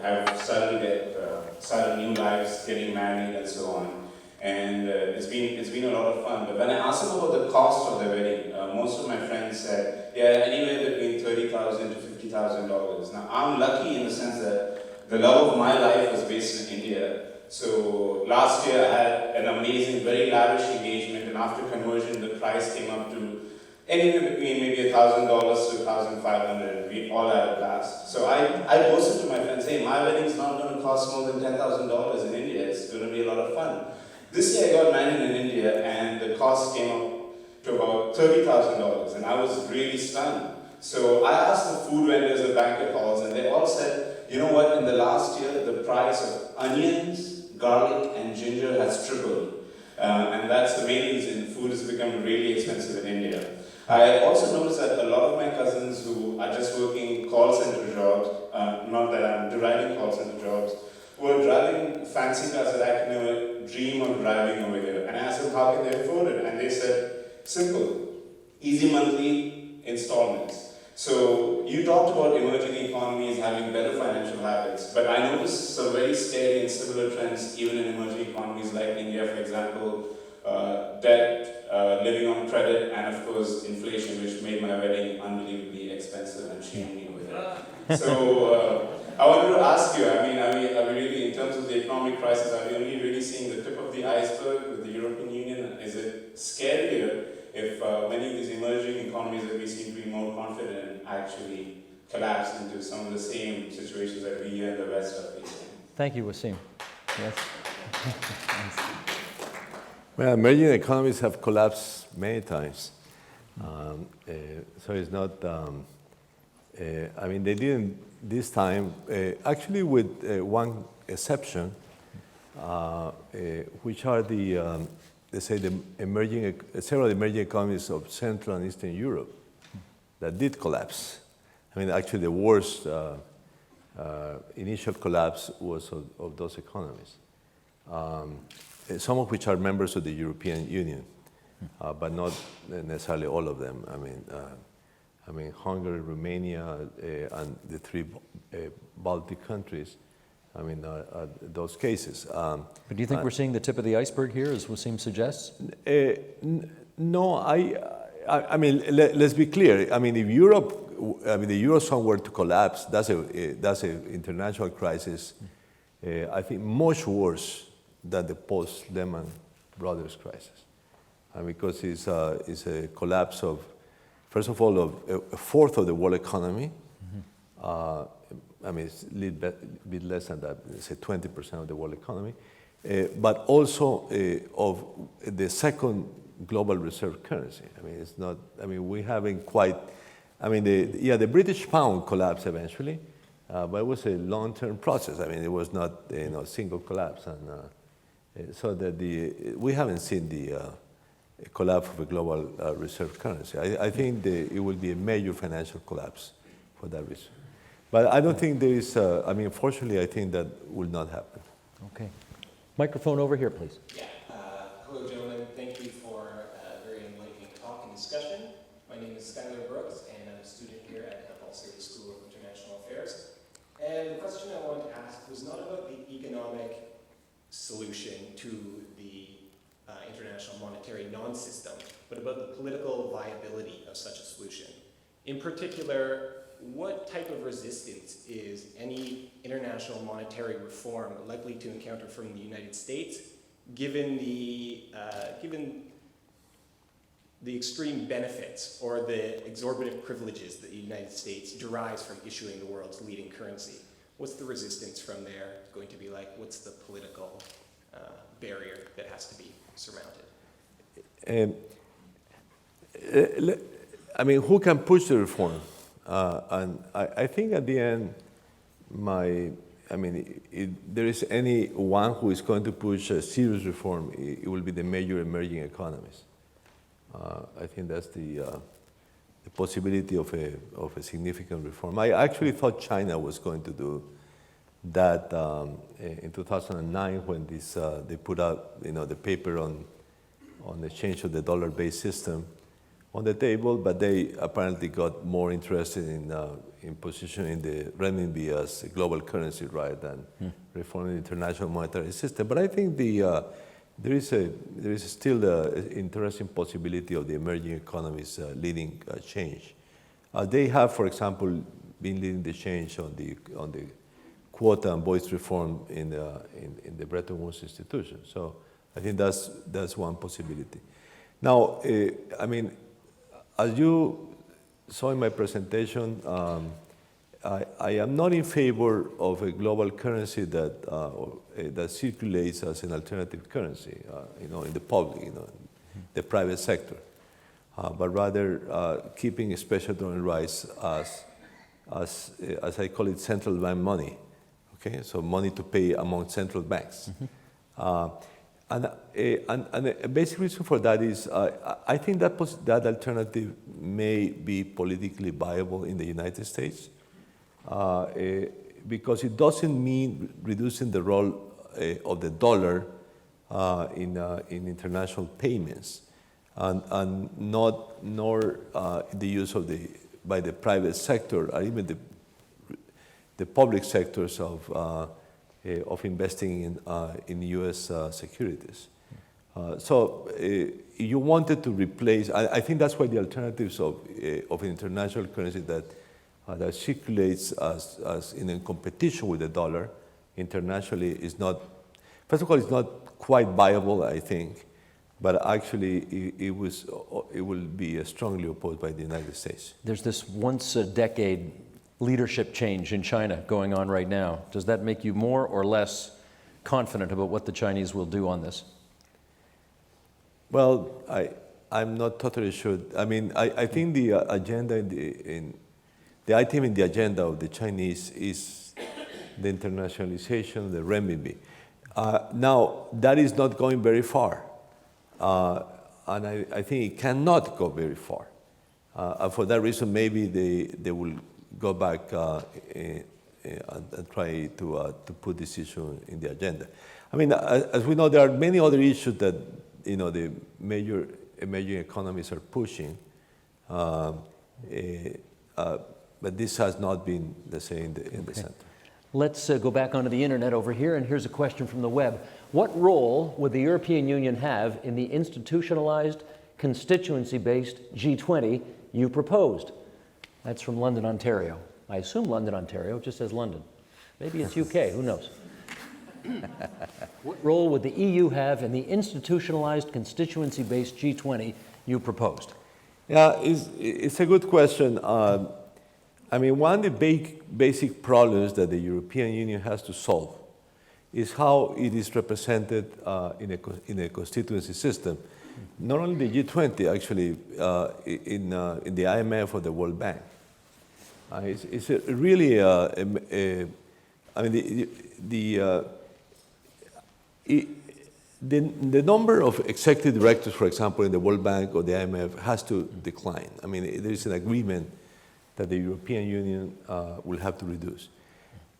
Speaker 6: have started new lives, getting married, and so on. And it's been a lot of fun. But when I asked them about the cost of their wedding, most of my friends said, yeah, anywhere between $30,000 to $50,000. Now, I'm lucky in the sense that the love of my life was based in India. So last year I had an amazing, very lavish engagement, and after conversion, the price came up to anywhere between maybe $1,000 to $1,500, and we all had a blast. So I boasted to my friends, hey, my wedding's not going to cost more than $10,000 in India. It's going to be a lot of fun. This year I got married in India, and the cost came up to about $30,000, and I was really stunned. So I asked the food vendors at banquet halls, and they all said, you know what, in the last year, the price of onions, garlic, and ginger has tripled. And that's the main reason food has become really expensive in India. I also noticed that a lot of my cousins who are just working call center jobs, not that I'm deriding call center jobs, were driving fancy cars that I can never dream of driving over here. And I asked them how can they afford it, and they said, simple, easy monthly installments. So you talked about emerging economies having better financial habits, but I noticed some very scary and similar trends even in emerging economies like India, for example, debt, living on credit, and of course inflation, which made my wedding unbelievably expensive and shamed me over here. So I wanted to ask you, are we really, in terms of the economic crisis, are we only really seeing the tip of the iceberg with the European Union? Is it scarier if many of these emerging economies that we seem to be more confident in actually collapse into some of the same situations that we here in the West are facing?
Speaker 3: Thank you, Wasim. Yes.
Speaker 4: Well, emerging economies have collapsed many times. So it's not, I mean, they didn't this time, actually with one exception, which are the, let's say, several emerging economies of Central and Eastern Europe that did collapse. I mean, actually the worst initial collapse was of those economies. Some of which are members of the European Union, but not necessarily all of them. I mean, Hungary, Romania, and the three Baltic countries, I mean, those cases.
Speaker 3: But do you think we're seeing the tip of the iceberg here, as Wasim suggests?
Speaker 4: No, I mean, let's be clear. I mean, if Europe, I mean, the Eurozone were to collapse, that's an international crisis, I think much worse than the post-Lehman Brothers crisis. Because it's a collapse of, first of all, of a fourth of the world economy. I mean, it's a little bit less than that, say 20% of the world economy, but also of the second global reserve currency. I mean, it's not, I mean, we haven't quite, I mean, the British pound collapsed eventually, but it was a long-term process. I mean, it was not, a single collapse. And so that we haven't seen the collapse of a global reserve currency. I think it will be a major financial collapse for that reason. But I don't think there is, I mean, fortunately, I think that will not happen.
Speaker 3: Okay. Microphone over here, please.
Speaker 5: Yeah. Hello, gentlemen. Thank you for a very enlightening talk and discussion. My name is Skylar Brooks, and I'm a student here at the Ball City School of International Affairs. And the question I wanted to ask was not about the economic solution to the international monetary non-system, but about the political viability of such a solution. In particular, what type of resistance is any international monetary reform likely to encounter from the United States given the extreme benefits or the exorbitant privileges that the United States derives from issuing the world's leading currency? What's the resistance from there going to be like? What's the political barrier that has to be surmounted?
Speaker 4: I mean, who can push the reform? And I think at the end, if there is anyone who is going to push a serious reform, it will be the major emerging economies. I think that's the possibility of a significant reform. I actually thought China was going to do that in 2009 when they put out the paper on the change of the dollar-based system on the table, but they apparently got more interested in positioning the renminbi as a global currency rather than reforming the international monetary system. But I think there is still an interesting possibility of the emerging economies leading change. They have, for example, been leading the change on the quota and voice reform in the Bretton Woods institution. So I think that's one possibility. Now, as you saw in my presentation, I am not in favor of a global currency that circulates as an alternative currency, in the public, the private sector, but rather keeping special donor rights as I call it, central bank money. Okay, so money to pay among central banks. And a basic reason for that is I think that alternative may be politically viable in the United States because it doesn't mean reducing the role of the dollar in international payments, and nor the use by the private sector or even the public sectors of investing in U.S. securities. So you wanted to replace, I think that's why the alternatives of an international currency that circulates as in competition with the dollar internationally is not, first of all, it's not quite viable, I think, but actually it will be strongly opposed by the United States.
Speaker 3: There's this once-a-decade leadership change in China going on right now. Does that make you more or less confident about what the Chinese will do on this?
Speaker 4: Well, I'm not totally sure. I think the agenda the item in the agenda of the Chinese is the internationalization of the renminbi. Now, that is not going very far, and I think it cannot go very far. And for that reason, maybe they will go back and try to put this issue in the agenda. As we know, there are many other issues that the major emerging economies are pushing, but this has not been the same in the center.
Speaker 3: Let's go back onto the internet over here, and here's a question from the web. What role would the European Union have in the institutionalized, constituency-based G20 you proposed? That's from London, Ontario. I assume London, Ontario, it just says London. Maybe it's UK, who knows? What role would the EU have in the institutionalized, constituency-based G20 you proposed?
Speaker 4: Yeah, it's a good question. One of the basic problems that the European Union has to solve is how it is represented in a constituency system. Not only the G20, actually, in the IMF or the World Bank. It's really, the number of executive directors, for example, in the World Bank or the IMF has to decline. There is an agreement that the European Union will have to reduce.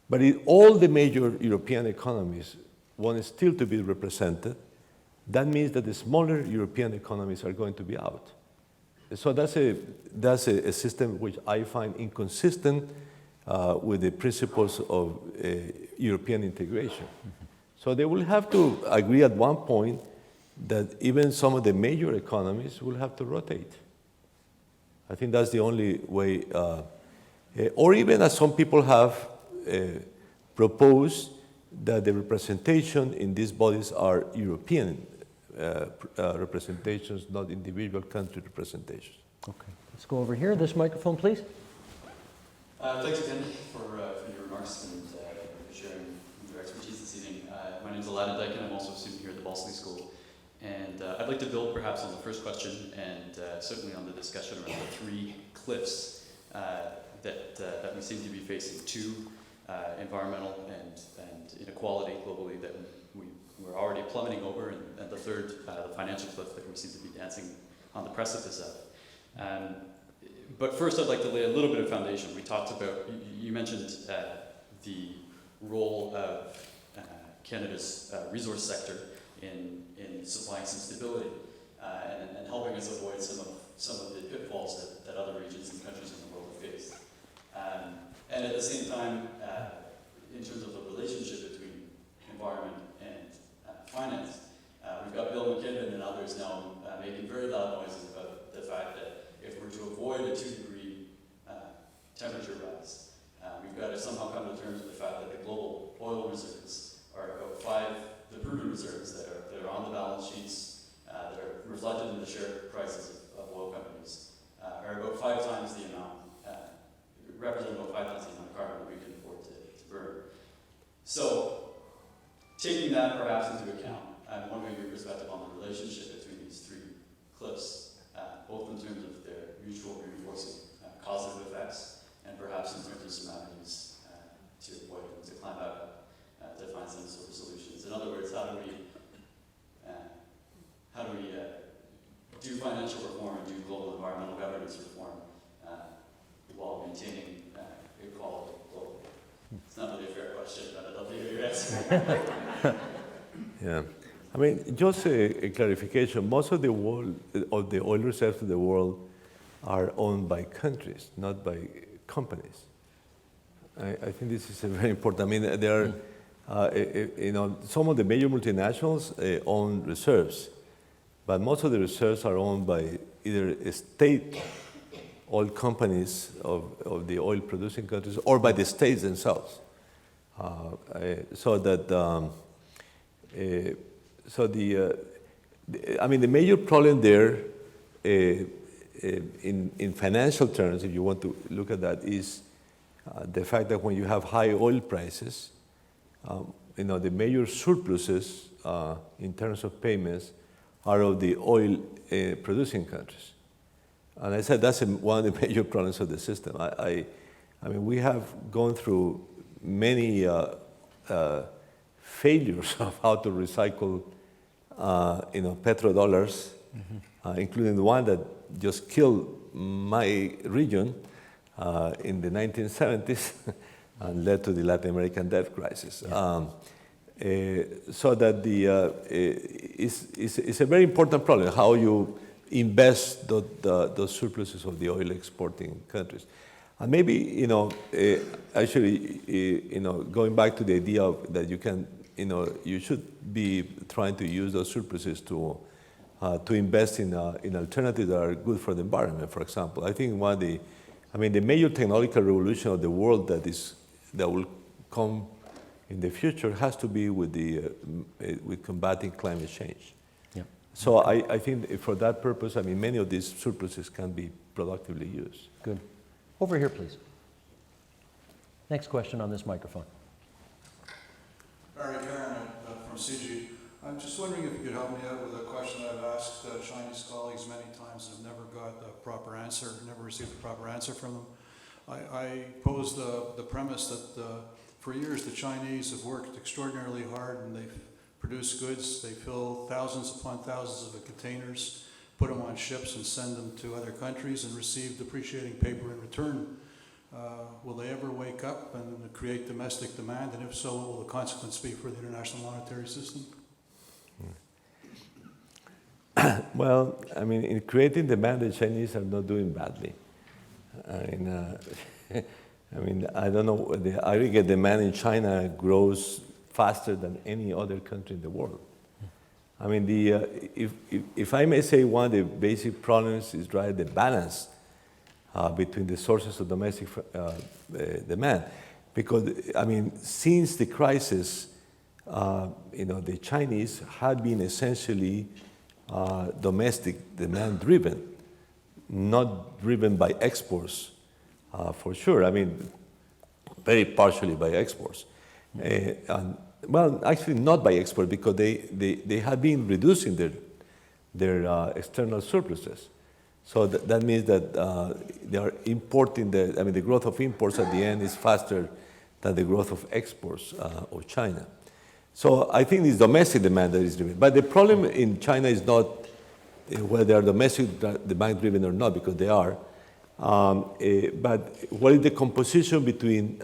Speaker 4: But all the major European economies want still to be represented. That means that the smaller European economies are going to be out. So that's a system which I find inconsistent with the principles of European integration. So they will have to agree at one point that even some of the major economies will have to rotate. I think that's the only way, or even as some people have proposed, that the representation in these bodies are European representations, not individual country representations.
Speaker 3: Okay. Let's go over here. This microphone, please.
Speaker 7: Thanks again for your remarks and for sharing your expertise this evening. My name is Aladdin Dyken. I'm also a student here at the Balsley School. And I'd like to build perhaps on the first question and certainly on the discussion around the three cliffs that we seem to be facing. Two, environmental and inequality globally that we're already plummeting over, and the third, the financial cliff that we seem to be dancing on the precipice of. But first I'd like to lay a little bit of foundation. We talked about, you mentioned the role of Canada's resource sector in supplying some stability and helping us avoid some of the pitfalls that other regions and countries in the world have faced. And at the same time, in terms of the relationship between environment and finance, we've got Bill McKibben and others now making very loud noises about the fact that if we're to avoid a 2-degree temperature rise, we've got to somehow come to terms with the fact that the global oil reserves are about the proven reserves that are on the balance sheets, that are reflected in the share prices of oil companies, are about 5 times the amount, represent about 5 times the amount of carbon that we can afford to burn. So, taking that perhaps into account, I'm wondering your perspective on the relationship between these three cliffs, both in terms of their mutual reinforcing causative effects, and perhaps in terms of some avenues to avoid them, to climb back up, to find some sort of solutions. In other words, how do we do financial reform and do global environmental governance reform while maintaining equality globally? It's not really a fair question, but I'd love to hear your answer.
Speaker 4: Yeah. I mean, just a clarification, most of the oil reserves of the world are owned by countries, not by companies. I think this is very important. I mean, there are, some of the major multinationals own reserves, but most of the reserves are owned by either state oil companies of the oil-producing countries or by the states themselves. The major problem there, in financial terms, if you want to look at that, is the fact that when you have high oil prices, the major surpluses in terms of payments are of the oil producing countries. And I said that's one of the major problems of the system. I mean, we have gone through many failures of how to recycle, petrodollars, including the one that just killed my region in the 1970s and led to the Latin American debt crisis. Yeah. So that it's a very important problem, how you invest those surpluses of the oil exporting countries. And maybe, going back to the idea of that you can, you should be trying to use those surpluses to invest in alternatives that are good for the environment, for example. I think the major technological revolution of the world that will come in the future has to be with combating climate change. Yeah. So I think for that purpose, many of these surpluses can be productively used.
Speaker 3: Good. Over here, please. Next question on this microphone.
Speaker 8: Barry Karen from CIGI. I'm just wondering if you could help me out with a question that I've asked Chinese colleagues many times and have never got the proper answer, never received the proper answer from them. I posed the premise that for years the Chinese have worked extraordinarily hard and they've produced goods. They fill thousands upon thousands of containers, put them on ships and send them to other countries and receive depreciating paper in return. Will they ever wake up and create domestic demand? And if so, what will the consequence be for the international monetary system?
Speaker 4: Well, in creating demand, the Chinese are not doing badly. I don't know, the aggregate demand in China grows faster than any other country in the world. If I may say, one of the basic problems is the balance between the sources of domestic demand. Because, since the crisis, the Chinese had been essentially domestic demand driven, not driven by exports, for sure. I mean, very partially by exports. Well, actually not by export, because they had been reducing their external surpluses. So that means that they are importing the growth of imports at the end is faster than the growth of exports of China. So I think it's domestic demand that is driven. But the problem in China is not whether they are domestic demand driven or not, because they are. But what is the composition between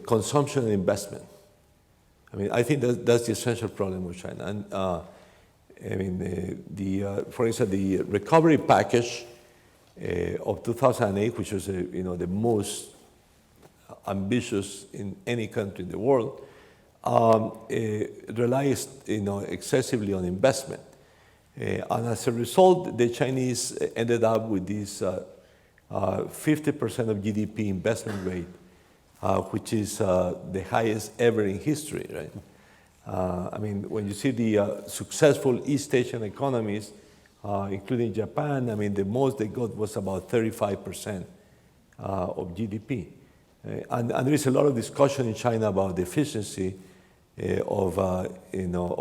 Speaker 4: consumption and investment? I mean, I think that's the essential problem with China. And for instance, the recovery package of 2008, which was the most ambitious in any country in the world, relies excessively on investment. And as a result, the Chinese ended up with this 50% of GDP investment rate, which is the highest ever in history, right? I mean, when you see the successful East Asian economies, including Japan, I mean, the most they got was about 35% of GDP. And there is a lot of discussion in China about the efficiency of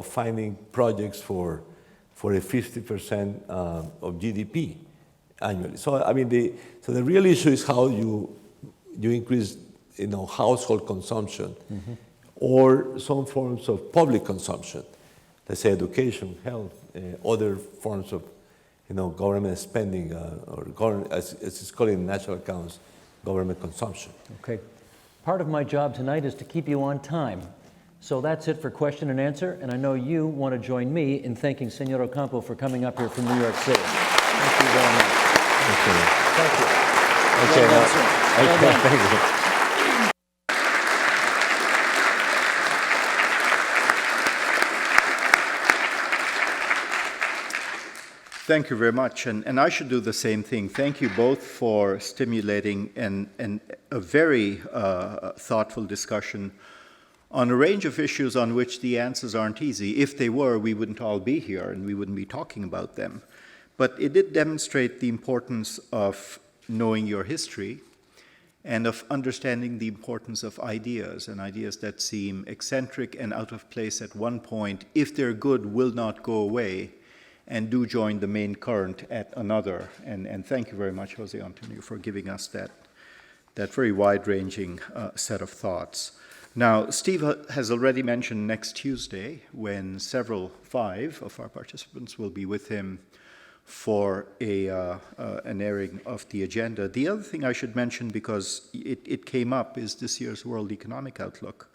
Speaker 4: finding projects for a 50% of GDP annually. So I mean, the real issue is how you increase household consumption, mm-hmm. or some forms of public consumption, let's say education, health, other forms of government spending, or as it's called in national accounts, government consumption.
Speaker 3: Okay. Part of my job tonight is to keep you on time. So that's it for question and answer, and I know you want to join me in thanking Senor Ocampo for coming up here from New York City. Thank you very much. Thank you.
Speaker 4: Okay.
Speaker 3: Well done, sir. Well done.
Speaker 4: Thank you.
Speaker 1: Thank you very much, and I should do the same thing. Thank you both for stimulating and a very thoughtful discussion on a range of issues on which the answers aren't easy. If they were, we wouldn't all be here and we wouldn't be talking about them. But it did demonstrate the importance of knowing your history and of understanding the importance of ideas, and ideas that seem eccentric and out of place at one point, if they're good, will not go away and do join the main current at another. And thank you very much, José Antonio, for giving us that very wide-ranging set of thoughts. Now, Steve has already mentioned next Tuesday, when 5 of our participants will be with him for an airing of the agenda. The other thing I should mention, because it came up, is this year's World Economic Outlook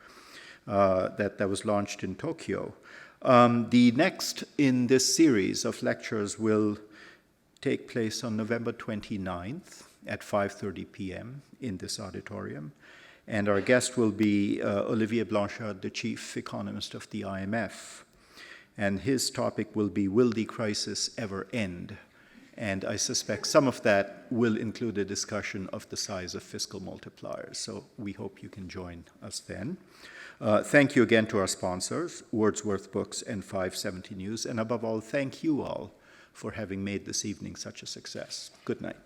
Speaker 1: that was launched in Tokyo. The next in this series of lectures will take place on November 29th at 5:30 p.m. in this auditorium. And our guest will be Olivier Blanchard, the chief economist of the IMF. And his topic will be, will the crisis ever end? And I suspect some of that will include a discussion of the size of fiscal multipliers. So we hope you can join us then. Thank you again to our sponsors, Wordsworth Books and 570 News. And above all, thank you all for having made this evening such a success. Good night.